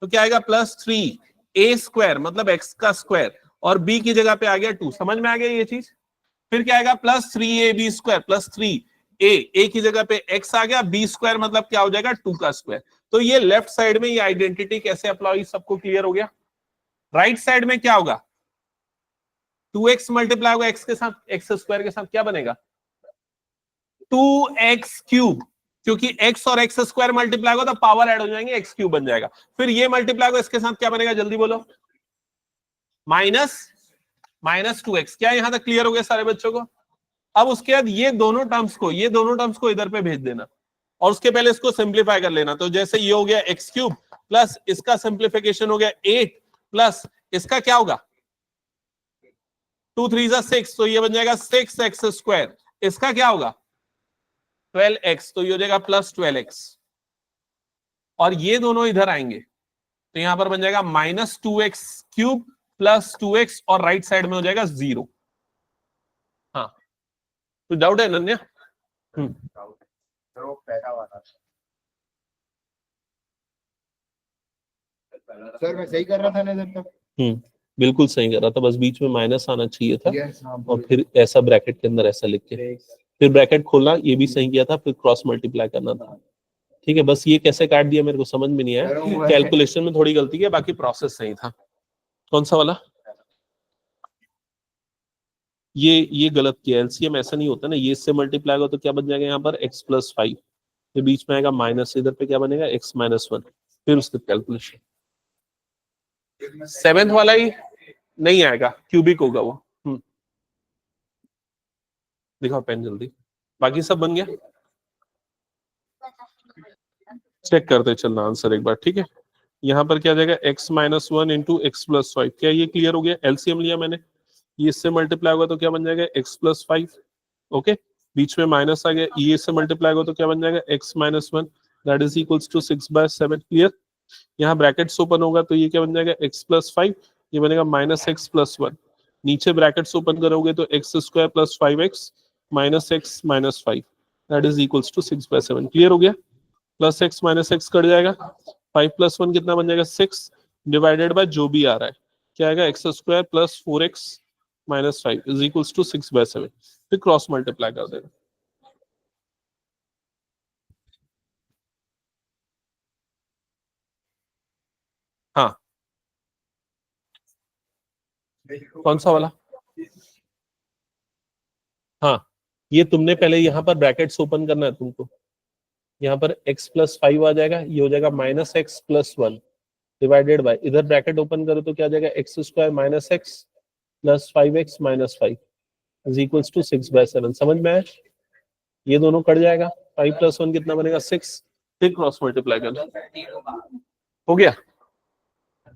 तो क्या आएगा प्लस 3a स्क्वायर मतलब x का स्क्वायर, और b की जगह पे आ गया 2, समझ में आ गया ये चीज। फिर क्या आएगा plus 3ab square plus 3a की जगह पे x आ गया, b स्क्वायर मतलब क्या हो जाएगा 2 का स्क्वायर। तो ये लेफ्ट साइड में ये आइडेंटिटी कैसे अप्लाई, सबको क्लियर हो गया। राइट साइड में क्या होगा, 2x मल्टीप्लाई होगा x के साथ, x स्क्वायर के साथ क्या बनेगा 2x क्यूब, क्योंकि x और x स्क्वायर मल्टीप्लाई होगा तो पावर ऐड हो जाएंगे, x क्यूब बन जाएगा। फिर ये मल्टीप्लाई होगा इसके साथ क्या बनेगा, जल्दी बोलो, माइनस 2x। क्या यहां तक क्लियर हो गया सारे बच्चों को। अब उसके बाद ये दोनों टर्म्स को इधर पे भेज देना, और उसके पहले इसको सिंप्लीफाई कर लेना। तो जैसे ये हो गया x क्यूब प्लस इसका सिंप्लीफिकेशन हो गया 8 प्लस इसका क्या होगा 2 3 6, तो ये बन जाएगा 6x स्क्वायर, इसका क्या होगा 12x, तो ये हो जाएगा प्लस 12x, और ये दोनों इधर आएंगे तो यहां पर बन जाएगा minus 2x cube plus 2x, और राइट साइड में हो जाएगा 0। हाँ, तो डाउट है अनन्या। सर मैं सही कर रहा था ना जब तक। बिल्कुल सही कर रहा था, बस बीच में माइनस आना चाहिए था। हाँ, और फिर ऐसा ब्रैकेट के अंदर ऐसा लिख के फिर ब्रैकेट खोलना, ये भी सही किया था, फिर क्रॉस मल्टीप्लाई करना था, ठीक है। बस ये कैसे काट दिया मेरे को समझ में नहीं आया, कैलकुलेशन में थोड़ी गलती है, बाकी प्रोसेस सही था। कौन सा वाला, ये गलत किया, एलसीएम ऐसा नहीं होता ना, ये इससे मल्टीप्लाई होगा तो क्या बन जाएगा यहाँ पर x प्लस 5, फिर बीच में आएगा माइनस, इधर पे क्या बनेगा x माइनस 1, फिर उसके कैलकुलेशन। सेवेंथ वाला ही नहीं आएगा, क्यूबिक होगा वो। दिखाओ पेन जल्दी, बाकी सब बन गया, चेक करते चलना आंसर एक बार, ठीक है। यहाँ पर क्या आ जाएगा x minus 1 into x plus 5, क्या ये क्लियर हो गया, एलसीएम लिया मैंने, ये इससे मल्टीप्लाई होगा तो क्या बन जाएगा x प्लस 5, ओके, बीच में माइनस आ गया, ये इससे मल्टीप्लाई होगा तो क्या बन जाएगा x minus 1, that is equals to 6/7, clear. यहाँ ब्रैकेट्स ओपन होगा तो ये क्या बन जाएगा x प्लस 5, ये बनेगा माइनस एक्स प्लस 1, नीचे ब्रैकेट्स ओपन करोगे तो x square plus 5x minus x minus 5, that is equals to 6/7, clear हो गया। Plus x minus x cut जाएगा, 5 प्लस 1 कितना बन जाएगा 6, डिवाइडेड बाय जो भी आ रहा है, क्या आएगा x square plus 4x minus 5 is equals to 6/7, फिर क्रॉस मल्टीप्लाई कर देना। हाँ, कौन सा वाला, हाँ, ये तुमने पहले यहाँ पर ब्रैकेट्स ओपन करना है तुमको, यहाँ पर x प्लस 5 आ जाएगा, ये हो जाएगा minus x plus 1 divided by, इधर ब्रैकेट ओपन करो तो क्या आ जाएगा x square minus x plus 5x minus 5 is equals to 6/7, समझ में आया। ये दोनों कट जाएगा, 5 प्लस 1 कितना बनेगा 6, फिर क्रॉस मल्टीप्लाई करना, हो गया।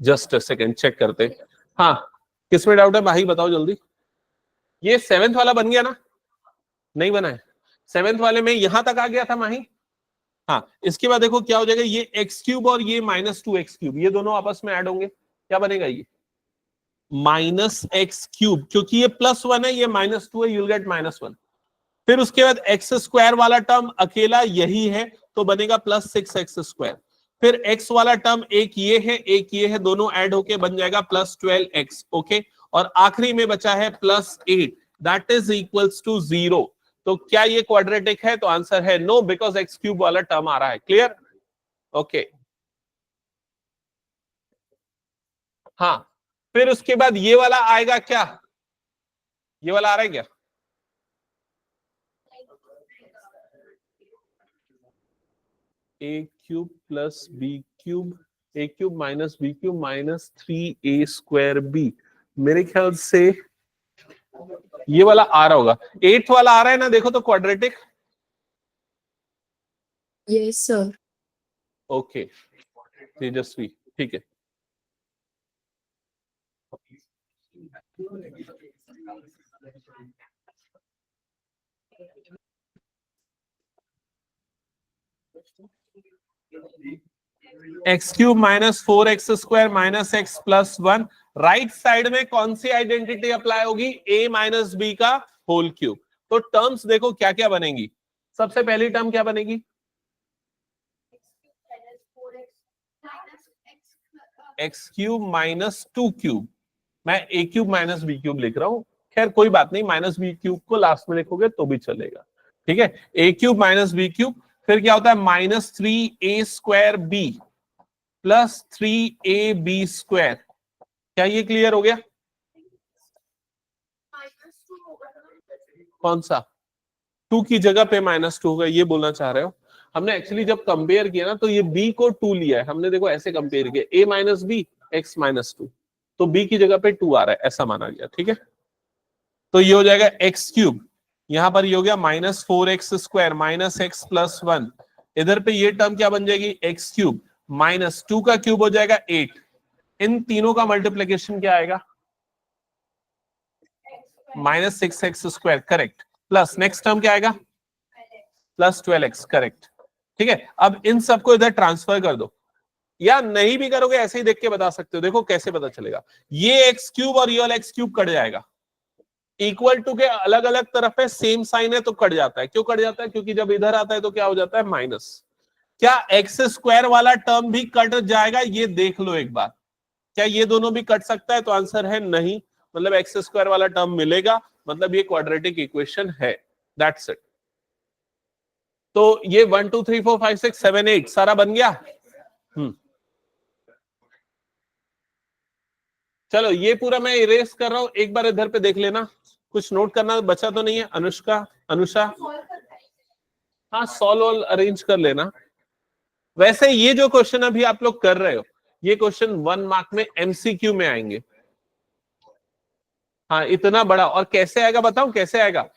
जस्ट सेकंड चेक करते, हाँ किसमें डाउट है भाई बताओ जल्दी। ये सेवेंथ वाला बन गया ना, नहीं बना है, सेवेंथ वाले में यहां तक आ गया था माही। हाँ, इसके बाद देखो क्या हो जाएगा, ये एक्स क्यूब और ये माइनस 2x क्यूब, ये दोनों आपस में ऐड होंगे, क्या बनेगा ये माइनस एक्स क्यूब, क्योंकि ये प्लस 1 है, ये माइनस 2 है, यूल गेट -1। फिर उसके बाद एक्स स्क्वायर वाला टर्म अकेला यही है तो बनेगा प्लस 6x स्क्वायर, फिर x वाला टर्म एक ये है, दोनों ऐड होके बन जाएगा प्लस 12x, ओके, और आखिरी में बचा है plus 8, that is equals to 0। तो क्या ये क्वाड्रेटिक है, तो आंसर है नो, बिकॉज एक्स क्यूब वाला टर्म आ रहा है, क्लियर, ओके। हाँ, फिर उसके बाद ये वाला आएगा क्या, ये वाला आ रहा है क्या? A cube plus B cube, a cube minus B cube minus 3a square b, मेरे ख्याल से ये वाला आ रहा होगा। 8th वाला आ रहा है ना, देखो तो क्वाड्रेटिक। Yes sir. ओके तेजस्वी, ठीक है। X cube minus 4x square minus x plus 1, right side में कौन सी आइडेंटिटी अप्लाई होगी? a माइनस बी का होल क्यूब। तो टर्म्स देखो क्या क्या बनेंगी। सबसे पहली टर्म क्या बनेगी? एक्स क्यूब माइनस 2 क्यूब, मैं a cube minus B cube लिख रहा हूं, खैर कोई बात नहीं, माइनस बी क्यूब को लास्ट में लिखोगे तो भी चलेगा, ठीक है। A cube minus B cube, फिर क्या होता है? Minus 3a square B plus 3ab square. क्या ये क्लियर हो गया? कौन सा? 2 की जगह पे -2 होगा, ये बोलना चाह रहे हो? हमने एक्चुअली जब कंपेयर किया ना तो ये b को 2 लिया है हमने, देखो ऐसे कंपेयर किया, a minus b x minus 2, तो b की जगह पे 2 आ रहा है, ऐसा माना गया, ठीक है। तो ये हो जाएगा एक्स क्यूब, यहां पर ये हो गया minus 4x square minus x plus 1, इधर पे ये टर्म क्या बन जाएगी? एक्स क्यूब माइनस 2 का क्यूब हो जाएगा 8, इन तीनों का मल्टीप्लीकेशन क्या आएगा? Minus 6x square, correct, plus next term क्या आएगा? प्लस 12x, करेक्ट, ठीक है। अब इन सबको इधर ट्रांसफर कर दो, या नहीं भी करोगे ऐसे ही देख के बता सकते हो। देखो कैसे पता चलेगा, ये एक्स क्यूब और ये वाला एक्स क्यूब कट जाएगा, इक्वल टू के अलग अलग तरफ है, सेम साइन है तो कट जाता है। क्यों कट जाता है? क्योंकि जब इधर आता है तो क्या हो जाता है? माइनस। क्या एक्स स्क्वायर वाला टर्म भी कट जाएगा? ये देख लो एक बार, क्या ये दोनों भी कट सकता है? तो आंसर है नहीं, मतलब एक्स स्क्वायर वाला टर्म मिलेगा, मतलब ये क्वाड्रेटिक इक्वेशन है, दैट्स इट। तो ये 1 2 3 4 5 6 7 8 सारा बन गया। चलो ये पूरा मैं इरेज कर रहा हूं, एक बार इधर पे देख लेना, कुछ नोट करना बचा तो नहीं है? अनुष्का, अनुषा, हाँ सॉल्व अरेंज कर लेना। वैसे ये जो क्वेश्चन अभी आप लोग कर रहे हो, ये क्वेश्चन 1 मार्क में एमसीक्यू में आएंगे। हाँ इतना बड़ा, और कैसे आएगा बताऊं कैसे आएगा?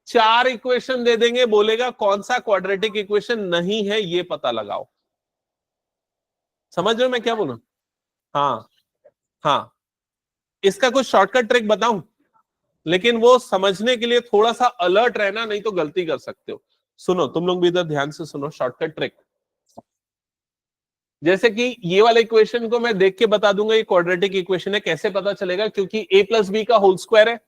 4 इक्वेशन दे देंगे, बोलेगा कौन सा क्वाड्रेटिक इक्वेशन नहीं है ये पता लगाओ। समझ रहे हो मैं क्या बोलूं? हाँ हाँ, इसका कुछ शॉर्टकट ट्रिक बताऊं, लेकिन वो समझने के लिए थोड़ा सा अलर्ट रहना, नहीं तो गलती कर सकते हो। सुनो तुम लोग भी इधर ध्यान से सुनो, शॉर्टकट ट्रिक। जैसे कि ये वाला इक्वेशन को मैं देख के बता दूंगा ये क्वाड्रेटिक इक्वेशन है, कैसे पता चलेगा? क्योंकि a प्लस बी का होल स्क्वायर है,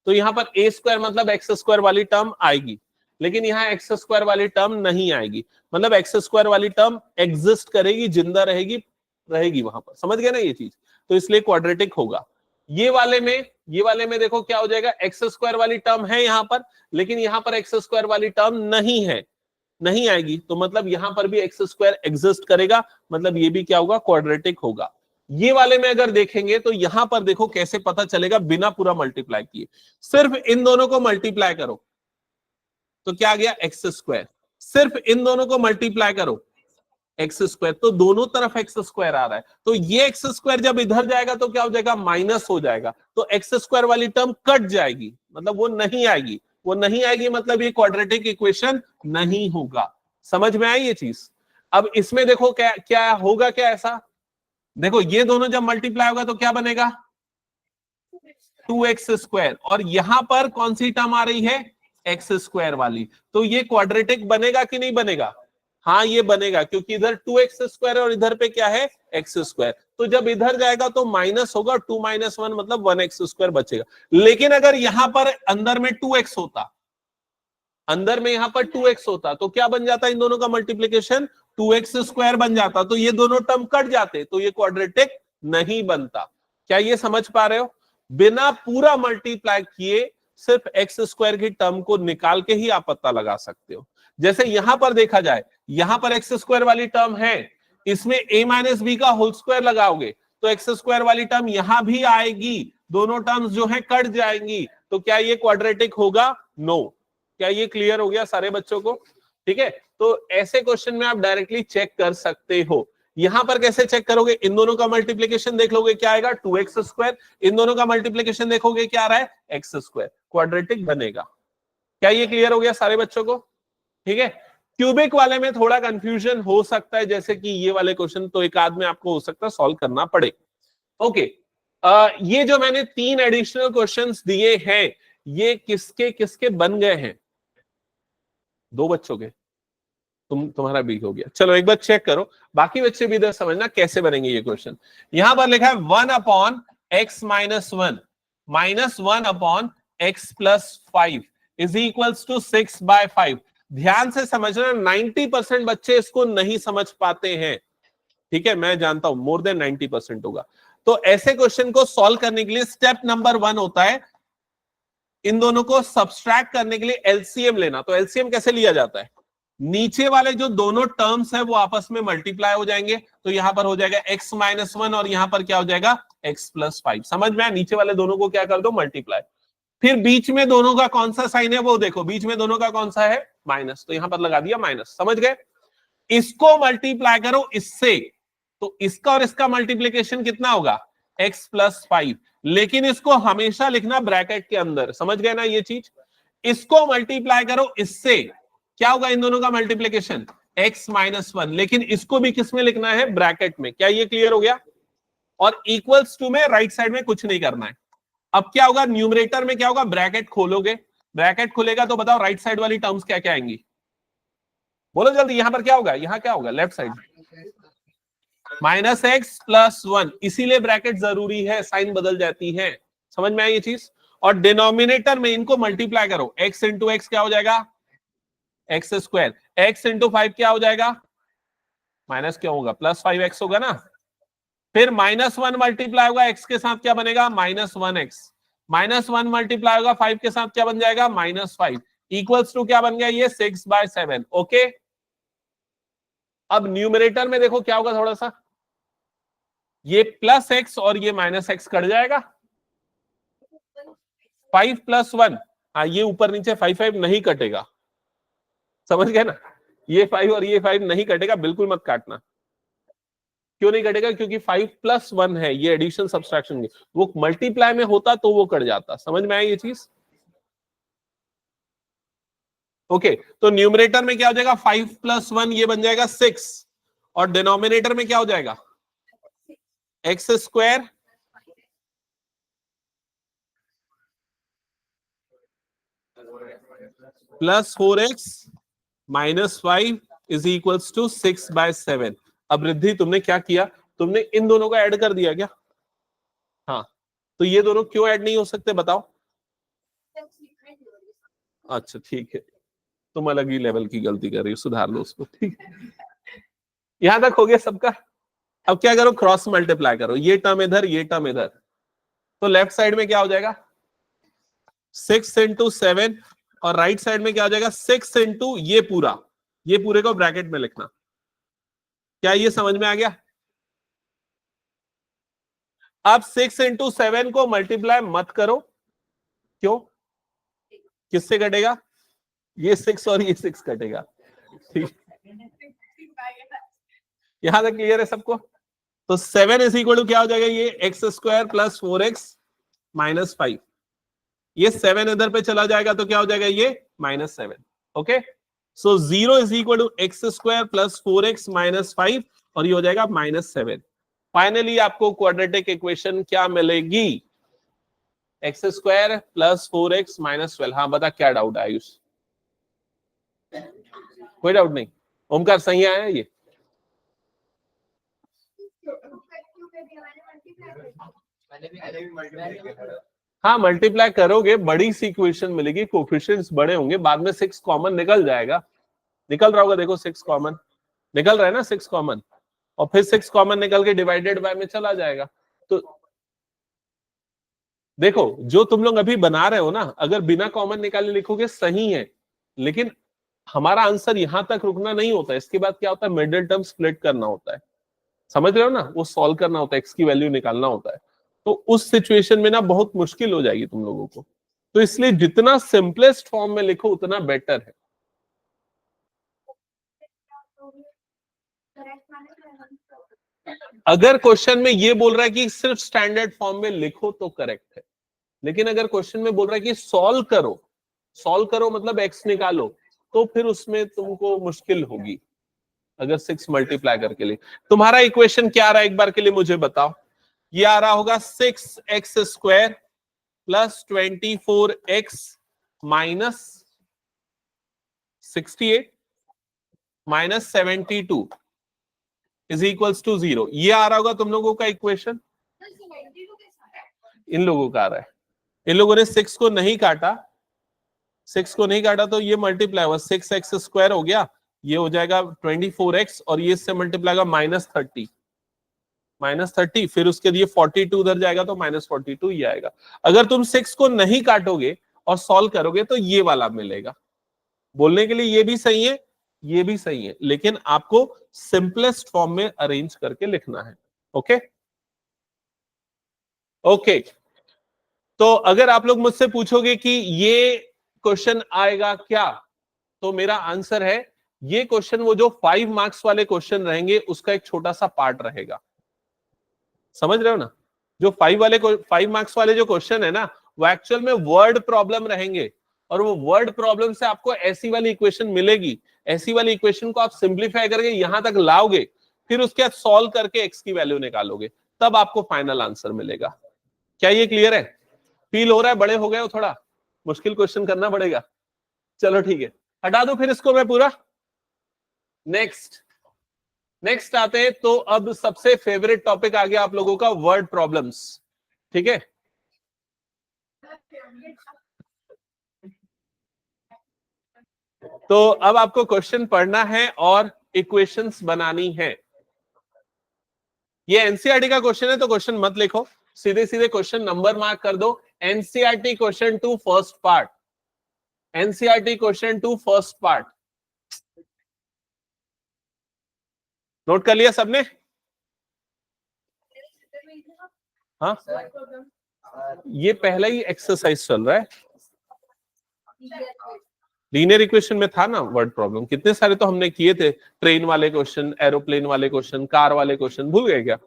तो यहां पर a स्क्वायर मतलब एक्स स्क्वायर वाली टर्म आएगी, लेकिन यहाँ एक्स स्क्वायर वाली टर्म नहीं आएगी, मतलब एक्स स्क्वायर वाली टर्म एग्जिस्ट करेगी, जिंदा रहेगी, रहेगी वहां पर। समझ गए ना ये चीज? तो इसलिए क्वाड्रेटिक होगा। ये वाले में देखो क्या हो जाएगा, एक्स स्क्वायर वाली टर्म है यहां पर, लेकिन यहां पर एक्स स्क्वायर वाली टर्म नहीं है, नहीं आएगी, तो मतलब यहां पर भी एक्स स्क्वायर एग्जिस्ट करेगा, मतलब ये भी क्या होगा? क्वाड्रेटिक होगा। ये वाले में अगर देखेंगे तो यहां पर देखो कैसे पता चलेगा, बिना पूरा मल्टीप्लाई किए, सिर्फ इन दोनों को मल्टीप्लाई करो तो क्या आ गया? X square. सिर्फ इन दोनों को मल्टीप्लाई करो, एक्स स्क्वायर, तो दोनों तरफ एक्स स्क्वायर आ रहा है, तो ये एक्स स्क्वायर जब इधर जाएगा तो क्या हो जाएगा? माइनस हो जाएगा, तो एक्स स्क्वायर वाली टर्म कट जाएगी, मतलब वो नहीं आएगी, वो नहीं आएगी, मतलब ये क्वाड्रेटिक इक्वेशन नहीं होगा। समझ में आई ये चीज? अब इसमें देखो क्या क्या होगा, क्या ऐसा देखो, ये दोनों जब मल्टीप्लाई होगा तो क्या बनेगा? 2x स्क्वायर, और यहां पर कौन सी टर्म आ रही है? एक्स स्क्वायर वाली, तो ये क्वाड्रेटिक बनेगा कि नहीं बनेगा? हाँ ये बनेगा, क्योंकि इधर 2x स्क्वायर और इधर पे क्या है? एक्स स्क्वायर, तो जब इधर जाएगा तो माइनस होगा, 2 - 1 मतलब 1x स्क्वायर बचेगा। लेकिन अगर यहां पर अंदर में 2x होता, अंदर में यहां पर 2x होता, तो क्या बन जाता? इन दोनों का मल्टीप्लीकेशन 2x स्क्वायर बन जाता, तो ये दोनों टर्म कट जाते, तो ये क्वाड्रेटिक नहीं बनता। क्या ये समझ पा रहे हो? बिना पूरा मल्टीप्लाई किए सिर्फ एक्स स्क्वायर की टर्म को निकाल के ही आप पता लगा सकते हो। जैसे यहां पर देखा जाए, यहां पर एक्स स्क्वायर वाली टर्म है, इसमें a माइनस बी का होल स्क्वायर लगाओगे तो एक्स स्क्वायर वाली टर्म यहां भी आएगी, दोनों टर्म्स जो है कट जाएंगी, तो क्या ये क्वाड्रेटिक होगा? नो। क्या ये क्लियर हो गया सारे बच्चों को? ठीक है, तो ऐसे क्वेश्चन में आप डायरेक्टली चेक कर सकते हो। यहां पर कैसे चेक करोगे? इन दोनों का मल्टीप्लीकेशन देख लोगे, क्या आएगा? 2x²। इन दोनों का मल्टीप्लीकेशन देखोगे, क्या आ रहा है? x²। क्वाड्रेटिक बनेगा। क्या ये क्लियर हो गया सारे बच्चों को? ठीक है। क्यूबिक वाले में थोड़ा कंफ्यूजन हो सकता है, जैसे कि ये वाले क्वेश्चन तो एक आध में आपको हो सकता है सॉल्व करना पड़े। ओके, ये जो मैंने 3 एडिशनल क्वेश्चंस दिए हैं, ये किसके किसके बन गए हैं? 2 बच्चों के। तुम्हारा भी हो गया। चलो एक बार चेक करो, बाकी बच्चे भी इधर समझना कैसे बनेंगे ये क्वेश्चन। यहां पर लिखा है 1/x-1 minus 1/x+5 is equals to 6/5। ध्यान से समझना, 90% बच्चे इसको नहीं समझ पाते हैं। ठीक है, मैं जानता हूं मोर देन 90% होगा। तो ऐसे क्वेश्चन को सॉल्व करने के लिए स्टेप नंबर 1 होता है इन दोनों को सब्सट्रैक्ट करने के लिए एलसीएम लेना। तो एलसीएम कैसे लिया जाता है? नीचे वाले जो दोनों टर्म्स है वो आपस में मल्टीप्लाई हो जाएंगे, तो यहां पर हो जाएगा x-1 और यहां पर क्या हो जाएगा? x+5। समझ में आया? नीचे वाले दोनों को क्या कर दो? मल्टीप्लाई। फिर बीच में दोनों का कौन सा साइन है वो देखो, बीच में दोनों का कौन सा है? माइनस, तो यहां पर लगा दिया माइनस। समझ गए? इसको मल्टीप्लाई करो इससे, तो इसका और इसका मल्टीप्लीकेशन कितना होगा? x+5। लेकिन इसको हमेशा लिखना ब्रैकेट के अंदर। समझ गए ना ये चीज? इसको मल्टीप्लाई करो इससे, क्या होगा इन दोनों का मल्टीप्लीकेशन? x-1। लेकिन इसको भी किस में लिखना है? ब्रैकेट में। क्या ये क्लियर हो गया? और इक्वल्स टू में राइट साइड में कुछ नहीं करना है। अब क्या होगा? न्यूमरेटर में क्या होगा? ब्रैकेट खोलोगे, ब्रैकेट खुलेगा तो बताओ राइट साइड वाली टर्म्स क्या क्या आएंगी? बोलो जल्दी। यहां पर क्या होगा? यहां क्या होगा? Left side -x+1। इसीलिए ब्रैकेट जरूरी है, साइन बदल जाती है। समझ में आई ये चीज? और डिनोमिनेटर में इनको मल्टीप्लाई करो, x इंटू एक्स क्या हो जाएगा? x²। x इंटू 5 क्या हो जाएगा? माइनस क्या होगा? +5x होगा ना। फिर -1 मल्टीप्लाई होगा x के साथ, क्या बनेगा? -1x। -1 मल्टीप्लाई होगा 5 के साथ, क्या बन जाएगा? -5 इक्वल्स टू क्या बन गया? ये 6/7। ओके, अब न्यूमरेटर में देखो क्या होगा? थोड़ा सा ये +x और ये -x कट जाएगा। 5+1, हाँ ये ऊपर नीचे 5 नहीं कटेगा। समझ गए ना? ये 5 और ये 5 नहीं कटेगा, बिल्कुल मत काटना। क्यों नहीं कटेगा? क्योंकि 5+1 है, ये एडिशन सब्सट्रैक्शन, वो मल्टीप्लाई में होता तो वो कट जाता। समझ में आया ये चीज? ओके, तो न्यूमरेटर में क्या हो जाएगा? 5+1 ये बन जाएगा 6, और डिनोमिनेटर में क्या हो जाएगा? x² plus 4x minus 5 is equals to 6/7। अब रिद्धि तुमने क्या किया? तुमने इन दोनों का ऐड कर दिया क्या? हाँ, तो ये दोनों क्यों ऐड नहीं हो सकते बताओ? अच्छा ठीक है, तुम अलग ही लेवल की गलती कर रही हो, सुधार लो उसको। ठीक है, यहां तक हो गया सबका। अब क्या करो? क्रॉस मल्टीप्लाई करो, ये टर्म इधर, ये टर्म इधर, तो लेफ्ट साइड में क्या हो जाएगा? 6 इंटू 7, और राइट साइड में क्या हो जाएगा? 6 इंटू ये पूरे को ब्रैकेट में लिखना। क्या ये समझ में आ गया? अब 6 इंटू 7 को मल्टीप्लाई मत करो। क्यों? किससे कटेगा? ये 6 और ये 6 कटेगा। ठीक, यहां तक क्लियर है सबको? तो 7 इज इक्वल टू क्या हो जाएगा? ये x² प्लस 4x माइनस 5। ये 7 इधर पे चला जाएगा तो क्या हो जाएगा? ये -7। Okay, so 0 is equal to x² plus 4x minus 5, और ये हो जाएगा -7। फाइनली आपको क्वाड्रेटिक इक्वेशन क्या मिलेगी? x² plus 4x minus 12। हाँ बता, क्या डाउट है आयुष? कोई डाउट नहीं? ओमकार सही आया ये? हाँ मल्टीप्लाई करोगे, बड़ी सी इक्वेशन मिलेगी, कोफिशिएंट्स बड़े होंगे, बाद में 6 कॉमन निकल जाएगा। निकल रहा होगा, देखो 6 कॉमन निकल रहा है ना, 6 कॉमन, और फिर 6 कॉमन निकल के डिवाइडेड बाय में चला जाएगा। तो देखो जो तुम लोग अभी बना रहे हो ना, अगर बिना कॉमन निकाले लिखोगे सही है, लेकिन हमारा आंसर यहां तक रुकना नहीं होता। इसके बाद क्या होता है? मिडिल टर्म स्प्लिट करना होता है। समझ रहे हो ना? वो सॉल्व करना होता है, एक्स की वैल्यू निकालना होता है। तो उस सिचुएशन में ना बहुत मुश्किल हो जाएगी तुम लोगों को। तो इसलिए जितना सिंपलेस्ट फॉर्म में लिखो उतना बेटर है। अगर क्वेश्चन में ये बोल रहा है कि सिर्फ स्टैंडर्ड फॉर्म में लिखो तो करेक्ट है, लेकिन अगर क्वेश्चन में बोल रहा है कि सॉल्व करो मतलब एक्स निकालो, तो फिर उसमें तुमको मुश्किल होगी। अगर 6 मल्टीप्लाई करके लिए तुम्हारा इक्वेशन क्या आ रहा है एक बार के लिए मुझे बताओ। ये आ रहा होगा 6x² plus 24x minus 68 minus 72 is equals to 0। ये आ रहा होगा तुम लोगों का इक्वेशन। इन लोगों का आ रहा है, इन लोगों ने 6 को नहीं काटा, 6 को नहीं काटा तो ये मल्टीप्लाई हुआ 6x² हो गया, ये हो जाएगा 24x और ये इससे मल्टीप्लाई होगा -30, फिर उसके लिए 42 उधर जाएगा तो -42 ही आएगा। अगर तुम 6 को नहीं काटोगे और सॉल्व करोगे तो ये वाला मिलेगा। बोलने के लिए ये भी सही है, ये भी सही है, लेकिन आपको सिंपलेस्ट फॉर्म में अरेंज करके लिखना है। ओके ओके, तो अगर आप लोग मुझसे पूछोगे कि ये क्वेश्चन आएगा क्या, तो मेरा आंसर है ये क्वेश्चन वो जो 5 मार्क्स वाले क्वेश्चन रहेंगे उसका एक छोटा सा पार्ट रहेगा। समझ रहे हो ना? जो 5 मार्क्स वाले जो क्वेश्चन है ना, वो एक्चुअल में वर्ड प्रॉब्लम रहेंगे, और वो वर्ड प्रॉब्लम से आपको ऐसी वाली इक्वेशन मिलेगी, ऐसी वाली इक्वेशन को आप सिंप्लीफाई करके यहां तक लाओगे, फिर उसके बाद सॉल्व करके एक्स की वैल्यू निकालोगे, तब आपको फाइनल आंसर मिलेगा। क्या ये क्लियर है? फील हो रहा है बड़े हो गए हो, थोड़ा मुश्किल क्वेश्चन करना पड़ेगा? चलो ठीक है, हटा दो फिर इसको मैं पूरा। नेक्स्ट आते हैं, तो अब सबसे फेवरेट टॉपिक आ गया आप लोगों का, वर्ड प्रॉब्लम्स। ठीक है, तो अब आपको क्वेश्चन पढ़ना है और इक्वेशंस बनानी है। ये एनसीईआरटी का क्वेश्चन है तो क्वेश्चन मत लिखो, सीधे सीधे क्वेश्चन नंबर मार्क कर दो। NCERT question 2 first part, NCERT question 2 first part. Note कर लिया सबने? हाँ, ये पहला ही एक्सरसाइज चल रहा है। लीनियर इक्वेशन में था ना वर्ड प्रॉब्लम, कितने सारे तो हमने किए थे, ट्रेन वाले क्वेश्चन, एरोप्लेन वाले क्वेश्चन, कार वाले क्वेश्चन, भूल गए क्या?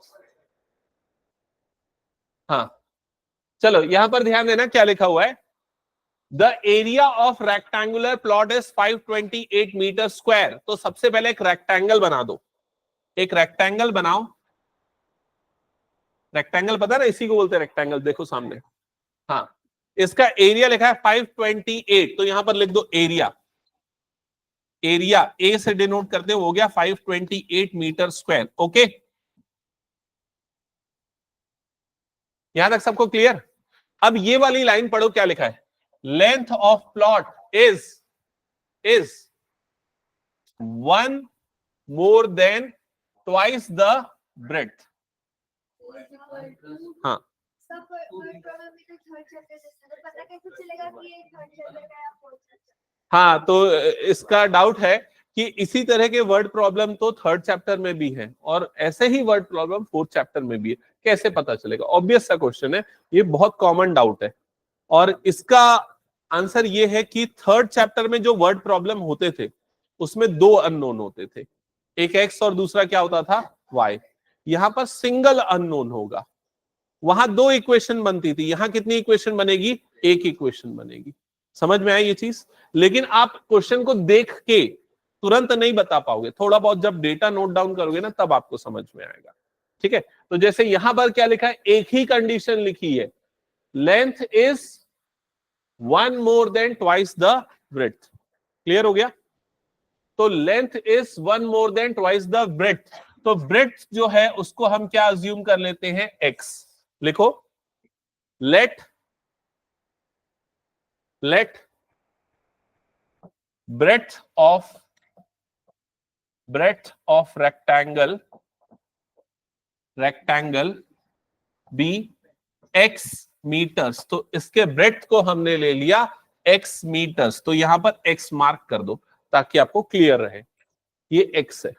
हाँ चलो, यहां पर ध्यान देना क्या लिखा हुआ है। The area of rectangular plot is 528 metre square. तो सबसे पहले एक रेक्टेंगल बना दो, एक रेक्टेंगल बनाओ। रेक्टेंगल पता है ना, इसी को बोलते हैं रेक्टेंगल, देखो सामने। हाँ, इसका एरिया लिखा है 528, तो यहां पर लिख दो एरिया। एरिया ए से डिनोट करते हो गया 528 मीटर स्क्वायर। ओके, यहां तक सबको क्लियर? अब ये वाली लाइन पढ़ो, क्या लिखा है। Length of plot is 1 more than twice the breadth। हाँ, हाँ, तो इसका डाउट है कि इसी तरह के वर्ड प्रॉब्लम तो 3rd चैप्टर में भी है, और ऐसे ही वर्ड प्रॉब्लम 4th चैप्टर में भी है। कैसे पता चलेगा? ऑब्वियस सा क्वेश्चन है, ये बहुत कॉमन डाउट है, और इसका आंसर ये है कि 3rd चैप्टर में जो वर्ड प्रॉब्लम होते थे उसमें 2 अननोन होते थे, एक एक्स और दूसरा क्या होता था, वाई। यहां पर सिंगल अननोन होगा। वहां 2 इक्वेशन बनती थी, यहां कितनी इक्वेशन बनेगी? एक इक्वेशन बनेगी। समझ में आई ये चीज? लेकिन आप क्वेश्चन को देख के तुरंत नहीं बता पाओगे, थोड़ा बहुत जब डेटा नोट डाउन करोगे ना तब आपको समझ में आएगा। ठीक है, तो जैसे यहां पर क्या लिखा है, एक ही कंडीशन लिखी है, length is 1 more than twice the breadth। Clear हो गया? तो length is 1 more than twice the breadth। तो ब्रेड्थ जो है उसको हम क्या अज्यूम कर लेते हैं, x। लिखो, let breadth of rectangle be x metres. तो इसके ब्रेड्थ को हमने ले लिया x मीटर्स, तो यहां पर x मार्क कर दो ताकि आपको क्लियर रहे, ये x है।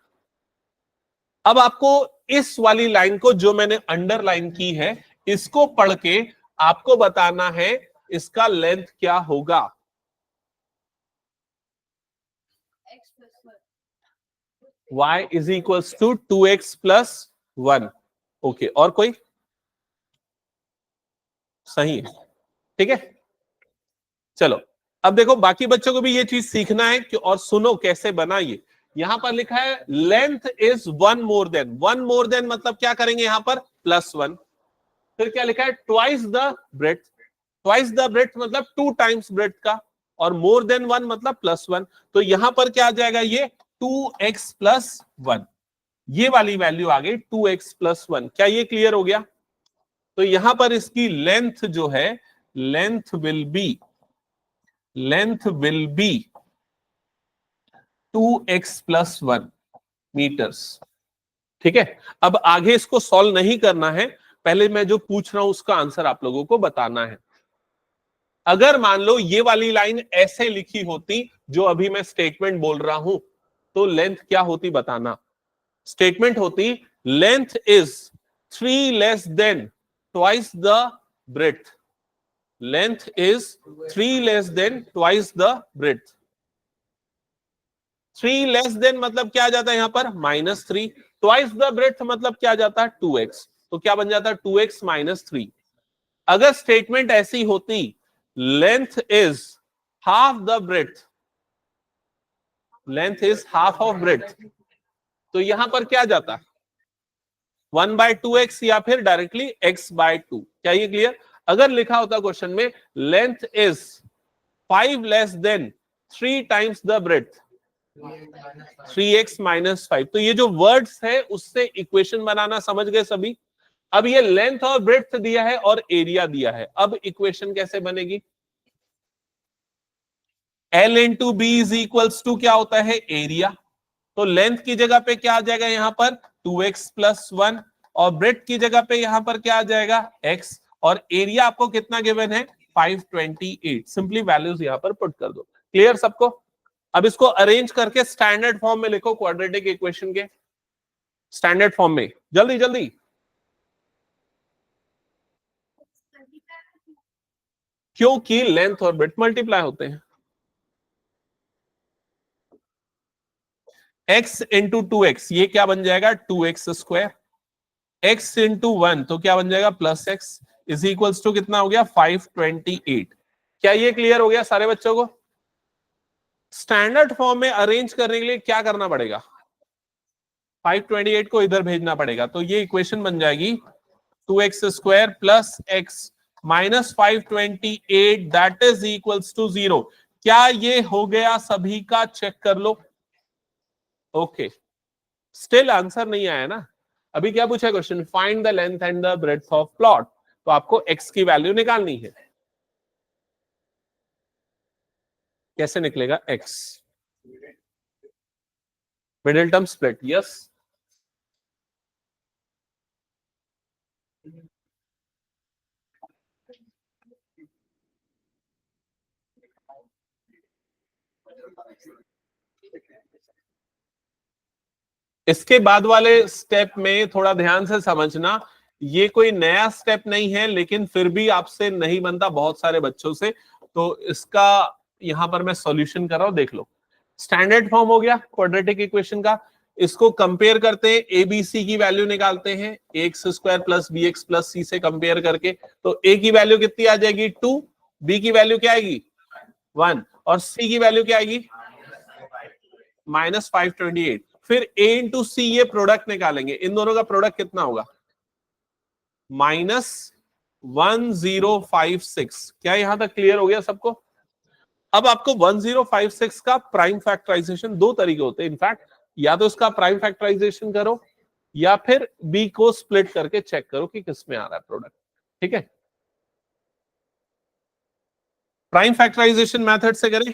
अब आपको इस वाली लाइन को जो मैंने अंडरलाइन की है, इसको पढ़ के आपको बताना है इसका लेंथ क्या होगा? y is equals to 2x plus 1। Okay, और कोई? सही है, ठीक है। चलो अब देखो, बाकी बच्चों को भी ये चीज सीखना है कि, और सुनो कैसे बना ये। यहां पर लिखा है length is one more than मतलब क्या करेंगे यहां पर? +1। फिर क्या लिखा है? Twice the breadth. Twice the breadth मतलब 2 टाइम्स ब्रेथ का, और मोर देन 1 मतलब +1। तो यहां पर क्या आ जाएगा? ये 2x + 1, ये वाली वैल्यू आ गई 2x + 1। क्या ये क्लियर हो गया? तो यहां पर इसकी लेंथ जो है, length will be 2x + 1 metres. ठीक है, अब आगे इसको सॉल्व नहीं करना है, पहले मैं जो पूछ रहा हूं उसका आंसर आप लोगों को बताना है। अगर मान लो ये वाली लाइन ऐसे लिखी होती जो अभी मैं स्टेटमेंट बोल रहा हूं, तो लेंथ क्या होती बताना। स्टेटमेंट होती length is 3 less than twice the breadth. Length is 3 less than twice the breadth. 3 less than मतलब क्या आ जाता है यहां पर? -3। ट्वाइस द ब्रेथ मतलब क्या आ जाता है? 2x। तो क्या बन जाता है? 2x - 3। अगर स्टेटमेंट ऐसी होती length is half the breadth, length is half of breadth, तो यहां पर क्या जाता? 1/2x या फिर डायरेक्टली x/2। क्या ये क्लियर? अगर लिखा होता क्वेश्चन में length is 5 less than 3 times the breadth, 3x - 5, तो ये जो वर्ड्स है उससे इक्वेशन बनाना समझ गए सभी। अब ये लेंथ और ब्रेड्थ दिया है और एरिया दिया है, अब इक्वेशन कैसे बनेगी? L into b is equals to क्या होता है? एरिया। तो लेंथ की जगह पे क्या आ जाएगा यहां पर? 2x + 1, और ब्रेड्थ की जगह पे यहां पर क्या आ जाएगा? x, और एरिया आपको कितना गिवन है? 528। सिंपली वैल्यूज यहां पर पुट कर दो। क्लियर सबको? अब इसको अरेंज करके स्टैंडर्ड फॉर्म में लिखो, क्वाड्रेटिक इक्वेशन के स्टैंडर्ड फॉर्म में, जल्दी जल्दी। क्योंकि लेंथ और ब्रेड्थ मल्टीप्लाई होते हैं। x इंटू 2x, ये क्या बन जाएगा? 2x²। x इंटू 1 तो क्या बन जाएगा? +x इज इक्वल्स टू कितना हो गया? 528। क्या ये क्लियर हो गया सारे बच्चों को? स्टैंडर्ड फॉर्म में अरेंज करने के लिए क्या करना पड़ेगा? 528 को इधर भेजना पड़ेगा, तो ये इक्वेशन बन जाएगी 2x² + x - 528 that is equals to 0। क्या ये हो गया सभी का? चेक कर लो। ओके, स्टिल आंसर नहीं आया ना। अभी क्या पूछा question? Find the length and the breadth of plot. तो आपको x की वैल्यू निकालनी है। कैसे निकलेगा x? Middle term split, yes. इसके बाद वाले स्टेप में थोड़ा ध्यान से समझना, ये कोई नया स्टेप नहीं है, लेकिन फिर भी आपसे नहीं बनता बहुत सारे बच्चों से, तो इसका यहां पर मैं सॉल्यूशन कर रहा हूं, देख लो। स्टैंडर्ड फॉर्म हो गया क्वाड्रेटिक इक्वेशन का, इसको कंपेयर करते हैं, ए बी सी की वैल्यू निकालते हैं, x² + bx + c से कंपेयर करके। तो a की वैल्यू कितनी आ जाएगी? 2, b की वैल्यू क्या आएगी? 1, और c की वैल्यू क्या आएगी? -528। फिर a इंटू सी, ये प्रोडक्ट निकालेंगे, इन दोनों का प्रोडक्ट कितना होगा? -1056। क्या यहां तक क्लियर हो गया सबको? अब आपको 1056 का प्राइम फैक्टराइजेशन, दो तरीके होते हैं इनफैक्ट, या तो इसका प्राइम फैक्टराइजेशन करो या फिर b को स्प्लिट करके चेक करो कि किस में आ रहा है प्रोडक्ट। ठीक है, प्राइम फैक्टराइजेशन मेथड से करें।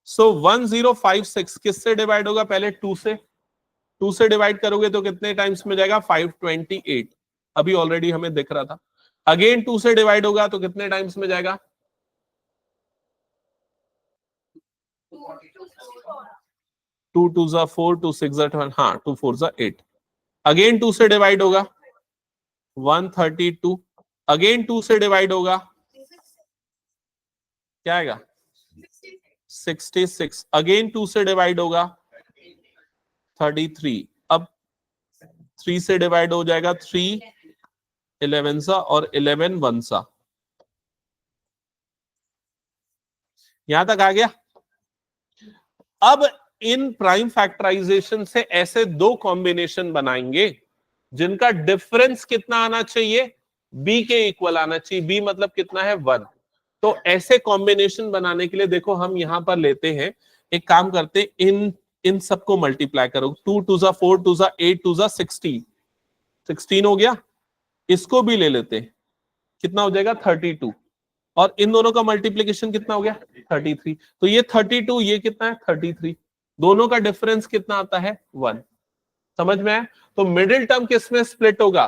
सो 1056 किससे डिवाइड होगा? पहले 2 से, 2 से डिवाइड करोगे तो कितने टाइम्स में जाएगा? 528। अभी ऑलरेडी हमें दिख रहा था। अगेन 2 से डिवाइड होगा तो कितने टाइम्स में जाएगा? 2 2 जा 4, 2 6 जा 12, हाँ 2 4 जा 8। अगेन 2 से डिवाइड होगा 132। अगेन 2 से डिवाइड होगा क्या आएगा 66, अगेन 2 से डिवाइड होगा 33, अब 3 से डिवाइड हो जाएगा 3 11 सा और 11 1 सा। यहां तक आ गया। अब इन प्राइम फैक्टराइजेशन से ऐसे दो कॉम्बिनेशन बनाएंगे जिनका डिफरेंस कितना आना चाहिए, b के इक्वल आना चाहिए। b मतलब कितना है 1। तो ऐसे कॉम्बिनेशन बनाने के लिए देखो हम यहां पर लेते हैं, एक काम करते हैं, इन सबको मल्टीप्लाई करो। 2 2 जा 4, 2 जा 8, 2 जा 16, 16 हो गया। इसको भी ले लेते हैं, कितना हो जाएगा 32, और इन दोनों का मल्टीप्लीकेशन कितना हो गया 33। तो ये 32, ये कितना है 33, दोनों का डिफरेंस कितना आता है 1। समझ में आया? तो मिडिल टर्म किसमें स्प्लिट होगा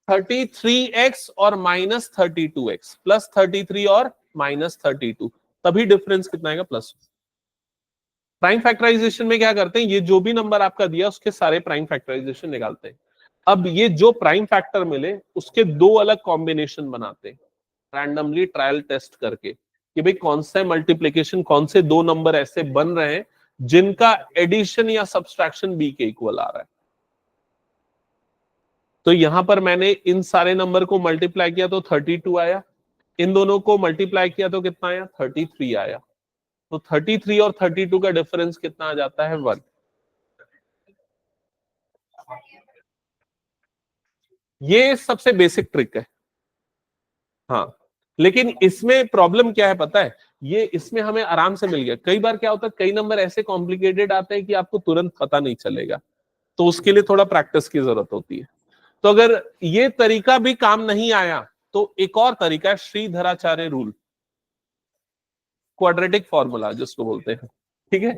33x और -32x, प्लस 33 और -32, तभी डिफरेंस कितना आएगा प्लस। प्राइम फैक्टराइजेशन में क्या करते हैं, ये जो भी नंबर आपका दिया उसके सारे प्राइम फैक्टराइजेशन निकालते हैं। अब ये जो प्राइम फैक्टर मिले उसके दो अलग कॉम्बिनेशन बनाते हैं रैंडमली ट्रायल टेस्ट करके कि भाई कौन से मल्टीप्लिकेशन, कौन से दो नंबर ऐसे बन रहे हैं जिनका एडिशन या सब्सट्रैक्शन b के इक्वल आ रहा है। तो यहां पर मैंने इन सारे नंबर को मल्टीप्लाई किया तो 32 आया, इन दोनों को मल्टीप्लाई किया तो कितना आया 33 आया। तो 33 और 32 का डिफरेंस कितना आ जाता है 1। ये सबसे बेसिक ट्रिक है। हाँ, लेकिन इसमें प्रॉब्लम क्या है पता है, ये इसमें हमें आराम से मिल गया। कई बार क्या होता है, कई नंबर ऐसे कॉम्प्लिकेटेड आते हैं कि आपको तुरंत पता नहीं चलेगा, तो उसके लिए थोड़ा प्रैक्टिस की जरूरत होती है। तो अगर ये तरीका भी काम नहीं आया तो एक और तरीका है श्रीधराचार्य रूल, क्वाड्रेटिक फॉर्मूला जिसको बोलते हैं। ठीक है,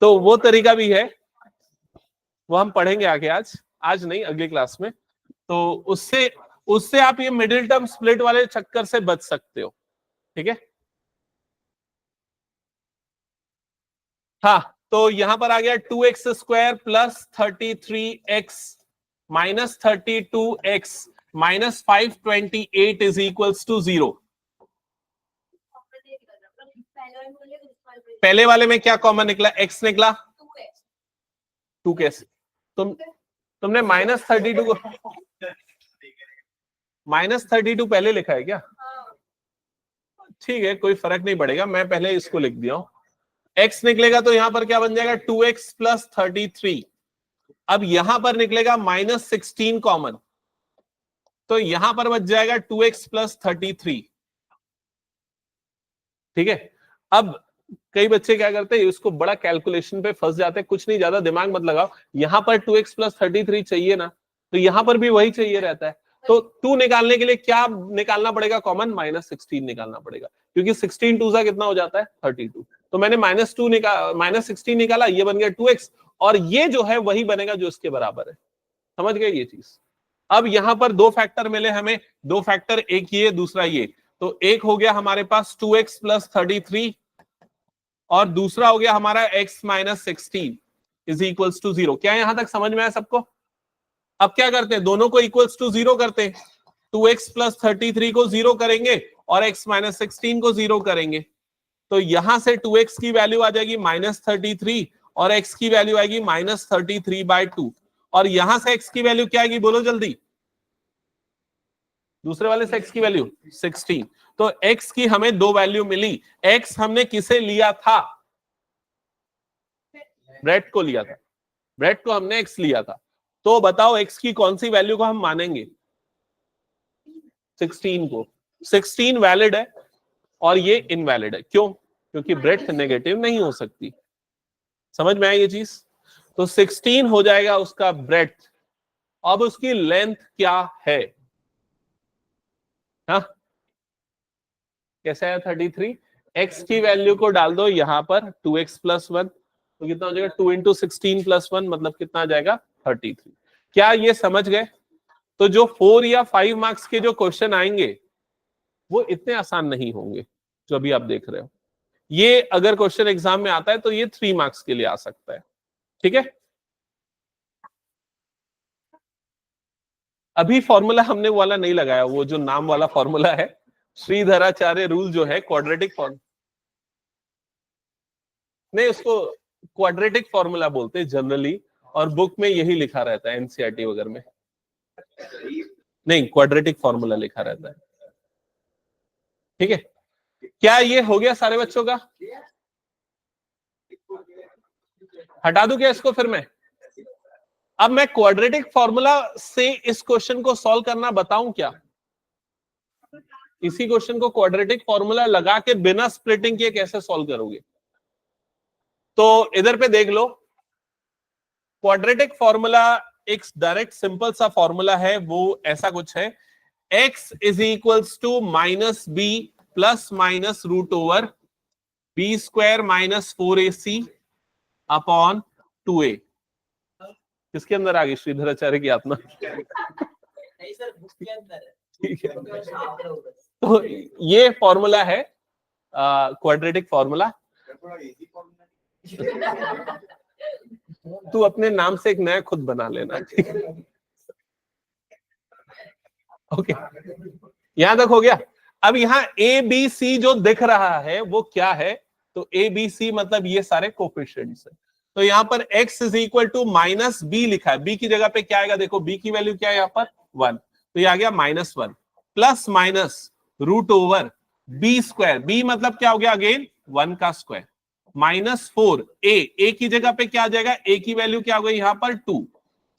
तो वो तरीका भी है, वो हम पढ़ेंगे आगे, आज नहीं अगली क्लास में। तो उससे आप ये मिडिल टर्म स्प्लिट वाले चक्कर से बच सकते हो। ठीक है, हाँ, तो यहां पर आ गया 2x² plus 33x minus 32x minus 528 is equals to 0। पहले वाले में क्या कॉमन निकला, x निकला 2 कैसे, तुमने -32 को -32 पहले लिखा है क्या? ठीक है, कोई फर्क नहीं पड़ेगा, मैं पहले इसको लिख दिया हूं। x निकलेगा तो यहां पर क्या बन जाएगा 2x प्लस 33। अब यहां पर निकलेगा -16 कॉमन, तो यहां पर बच जाएगा 2x प्लस 33। ठीक है, अब कई बच्चे क्या करते हैं, इसको बड़ा कैलकुलेशन पे फंस जाते हैं। कुछ नहीं, ज्यादा दिमाग मत लगाओ, यहां पर 2x प्लस 33 चाहिए ना, तो यहां पर भी वही चाहिए रहता है। तो 2 निकालने के लिए क्या निकालना पड़ेगा कॉमन, -16 निकालना पड़ेगा, क्योंकि 16 2 सा कितना हो जाता है 32। तो मैंने -16 निकाला, ये बन गया 2x, और ये जो है वही बनेगा जो इसके बराबर है। समझ गए ये चीज? अब यहां पर दो फैक्टर मिले हमें, दो फैक्टर, एक ये दूसरा ये, तो एक हो गया हमारे पास 2x प्लस 33 और दूसरा हो गया हमारा x minus 16 is equals to 0। क्या यहां तक समझ में आया सबको? अब क्या करते हैं, दोनों को इक्वल्स टू 0 करते हैं। 2x प्लस 33 को 0 करेंगे और x माइनस 16 को 0 करेंगे, तो यहां से 2x की वैल्यू आ जाएगी -33 और x की वैल्यू आएगी -33/2, और यहां से x की वैल्यू क्या आएगी बोलो जल्दी, दूसरे वाले से x की वैल्यू 16। तो x की हमें दो वैल्यू मिली। x हमने किसे लिया था, ब्रेड को लिया था, ब्रेड को हमने x लिया था। तो बताओ x की कौन सी वैल्यू को हम मानेंगे, 16 को। 16 वैलिड है और ये इनवैलिड है, क्यों? क्योंकि ब्रेड नेगेटिव नहीं हो सकती। समझ में आई ये चीज? तो 16 हो जाएगा उसका ब्रेड। अब उसकी लेंथ क्या है, हाँ कैसे आया 33? x की वैल्यू को डाल दो यहां पर 2x प्लस 1, तो कितना हो जाएगा 2 इंटू 16 प्लस 1, मतलब कितना आ जाएगा 33। क्या ये समझ गए? तो जो 4 या 5 मार्क्स के जो क्वेश्चन आएंगे वो इतने आसान नहीं होंगे जो अभी आप देख रहे हो। ये अगर क्वेश्चन एग्जाम में आता है तो ये 3 मार्क्स के लिए आ सकता है। ठीक है, अभी फॉर्मूला हमने वाला नहीं लगाया, वो जो नाम वाला फॉर्मूला है श्रीधराचार्य रूल जो है क्वाड्रेटिक फॉर्म नहीं, उसको क्वाड्रेटिक फॉर्मूला बोलते हैं जनरली, और बुक में यही लिखा रहता है एनसीईआरटी वगैरह में। नहीं, क्वाड्रेटिक फॉर्मूला लिखा रहता है। ठीक है, क्या ये हो गया सारे बच्चों का? हटा दूं क्या इसको फिर मैं? अब मैं क्वाड्रेटिक फॉर्मूला से इस क्वेश्चन को सॉल्व करना बताऊं क्या? इसी क्वेश्चन को क्वाड्रेटिक फॉर्मूला लगा के बिना स्प्लिटिंग के कैसे सॉल्व करोगे? तो इधर पे देख लो, क्वाड्रेटिक फॉर्मूला एक डायरेक्ट सिंपल सा फॉर्मूला है, वो ऐसा कुछ है, x is equals to minus b plus minus root over b square minus 4ac upon 2a। किसके अंदर आ गई? श्रीधराचार्य की आत्मा। ठीक है, तो ये फॉर्मूला है क्वाड्रेटिक फॉर्मूला। तू अपने नाम से एक नया खुद बना लेना, ठीक है? ओके, यहां तक हो गया। अब यहाँ ए बी सी जो दिख रहा है वो क्या है? तो ए बी सी मतलब ये सारे कोफिशिएंट्स है। तो यहाँ पर x is equal to minus b लिखा है, b की जगह पे क्या आएगा? देखो b की वैल्यू क्या है यहाँ पर 1, तो ये आ गया -1 plus minus root over b square, b मतलब क्या हो गया? अगेन 1 का स्क्वायर -4 a की जगह पे क्या आ जाएगा? a की वैल्यू क्या हो गई यहाँ पर 2,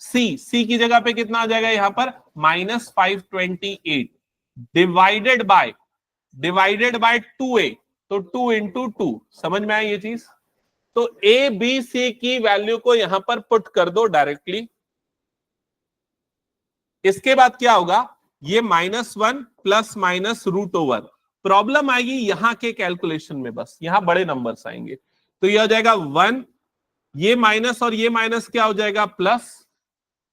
c की जगह पे कितना आ जाएगा यहाँ पर -528 डिवाइडेड बाय 2a, तो 2 इंटू 2। समझ में आया ये चीज? तो ए बी सी की वैल्यू को यहां पर पुट कर दो डायरेक्टली। इसके बाद क्या होगा? ये -1 plus minus root over. Problem आएगी यहां के कैलकुलेशन में, बस यहां बड़े नंबर्स आएंगे, तो ये हो जाएगा 1, ये माइनस और ये माइनस क्या हो जाएगा? प्लस।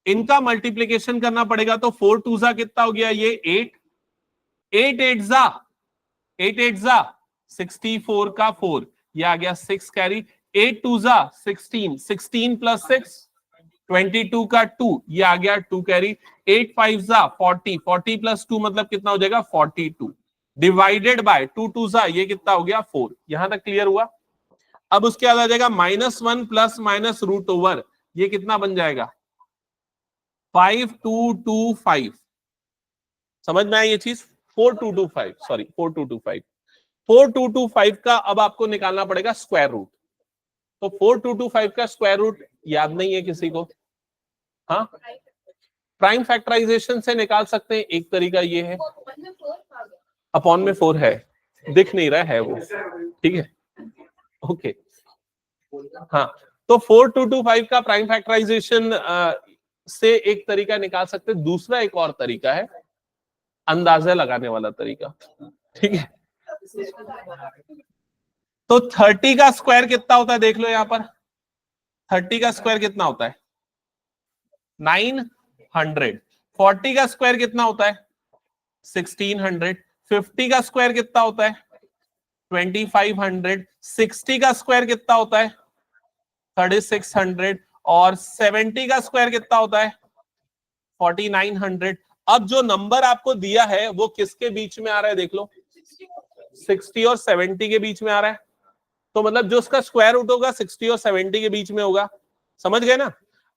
इनका मल्टीप्लीकेशन करना पड़ेगा, तो 4 2 जा कितना हो गया? ये 8, 8 8 जा 64 का 4, ये आ गया 6 कैरी, 8 2 जा 16, 16 प्लस 6 22 का 2, ये आ गया 2 कैरी, 8 5 जा 40, 40 प्लस 2 मतलब कितना हो जाएगा? 42 डिवाइडेड बाय 2 2 जा, ये कितना हो गया? 4। यहां तक क्लियर हुआ? अब उसके बाद आ जाएगा -1 प्लस माइनस रूट ओवर, ये कितना बन जाएगा? 5225। समझ में आया ये चीज? 4225, सॉरी 4225। 4225 का अब आपको निकालना पड़ेगा स्क्वायर रूट। तो 4225 का स्क्वायर रूट याद नहीं है किसी को? हाँ, प्राइम फैक्टराइजेशन से निकाल सकते हैं, एक तरीका ये है। अपॉन में 4 है, दिख नहीं रहा है वो, ठीक है? ओके, हाँ, तो 4225 का प्राइम फैक्टराइजेशन से एक तरीका निकाल सकते हैं। दूसरा एक और तरीका है अंदाजा लगाने वाला तरीका, ठीक है? तो 30 का स्क्वायर कितना होता है? देख लो यहां पर 30 का स्क्वायर कितना होता है? 900। 40 का स्क्वायर कितना होता है? 1600। 50 का स्क्वायर कितना होता है? 2500। 60 का स्क्वायर कितना होता है? 3600। और 70 का स्क्वायर कितना होता है? 4900। अब जो नंबर आपको दिया है वो किसके बीच में आ रहा है? देख लो, 60 और 70 के बीच में आ रहा है। तो मतलब जो उसका स्क्वायर रूट होगा 60 और 70 के बीच में होगा। समझ गए ना?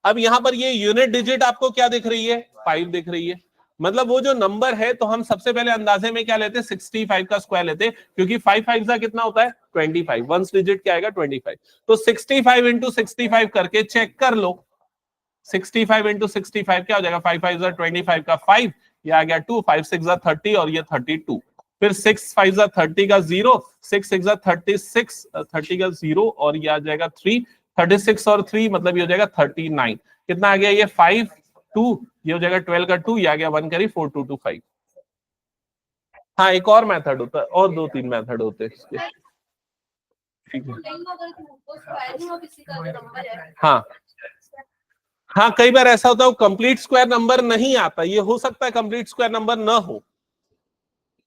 अब यहां पर ये यूनिट डिजिट आपको क्या दिख रही है? 5 दिख रही है। मतलब वो जो नंबर है, तो हम सबसे पहले अंदाजे में क्या लेते हैं? 65 का स्क्वायर लेते हैं, क्योंकि 5 5 का कितना होता है? 25। वंस डिजिट क्या आएगा? 25। तो 65 इंटू 65 करके चेक कर लो। 65 इंटू 65 क्या हो जाएगा? 5 5 25 का 5, ये आ गया 2, 5 6 30 और ये 32। फिर 6 5 30 का 0, 6 6 36, 30 का 0 और ये आ जाएगा 3, 36 और 3 मतलब ये हो जाएगा 39। कितना आ गया? ये 5 2, ये हो जाएगा 12 का 2, ये आ गया 1 करी 4 2 2 5। हाँ, एक और मेथड होता है, और 2-3 मेथड होते हैं इसके, ठीक है? हाँ हाँ, कई बार ऐसा होता है वो कंप्लीट स्क्वायर नंबर नहीं आता, ये हो सकता है कंप्लीट स्क्वायर नंबर ना हो,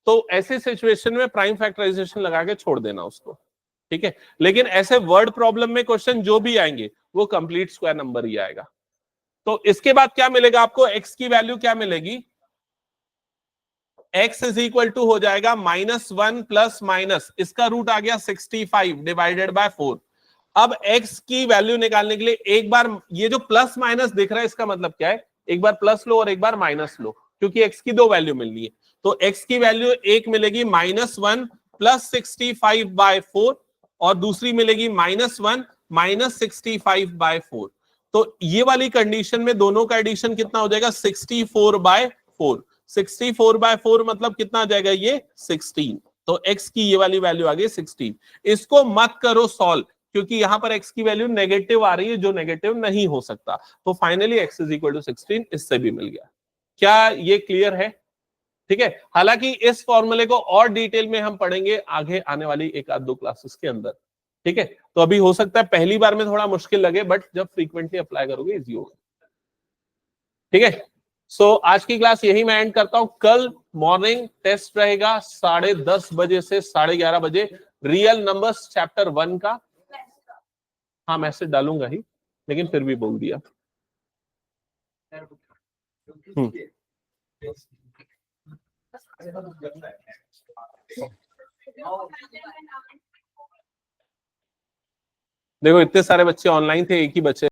तो ऐसे सिचुएशन में प्राइम फैक्टराइजेशन लगा के छोड़ देना उसको, ठीक है? लेकिन ऐसे वर्ड प्रॉब्लम में क्वेश्चन जो भी आएंगे वो कंप्लीट स्क्वायर नंबर ही आएगा। तो इसके बाद क्या मिलेगा आपको? x की वैल्यू क्या मिलेगी? x इज इक्वल टू हो जाएगा -1 प्लस माइनस, इसका रूट आ गया 65 डिवाइडेड बाय 4। अब x की वैल्यू निकालने के लिए एक बार ये जो प्लस माइनस दिख रहा है इसका मतलब क्या है, एक बार प्लस लो और एक बार माइनस लो, क्योंकि x की दो वैल्यू मिलनी है। तो x की वैल्यू एक मिलेगी -1 प्लस 65 बाय 4 और दूसरी मिलेगी -1 माइनस 65 बाय 4। तो ये वाली कंडीशन में दोनों का एडिशन कितना हो जाएगा, 64 बाय 4। 64 बाय 4 मतलब कितना आ जाएगा, ये 16। तो x की ये वाली वैल्यू आ गई 16। इसको मत करो सॉल्व, क्योंकि यहां पर x की वैल्यू नेगेटिव आ रही है जो नेगेटिव नहीं हो सकता। तो finally x is equal to 16 इससे भी मिल गया। क्या ये क्लियर है? ठीक है। हालांकि इस फॉर्मूले को और डिटेल में हम पढ़ेंगे आगे आने वाली एक आध दो क्लासेस के अंदर। ठीक है, तो अभी हो सकता है पहली बार में थोड़ा मुश्किल लगे, बट जब फ्रीक्वेंटली अप्लाई करोगे इजी होगा। ठीक है, सो आज की क्लास यही मैं एंड करता हूं। कल मॉर्निंग टेस्ट रहेगा 10:30 बजे से 11:30 बजे, रियल नंबर्स चैप्टर 1 का। हाँ मैसेज डालूंगा ही, लेकिन फिर भी बोल दिया। देखो इतने सारे बच्चे ऑनलाइन थे, एक ही बच्चे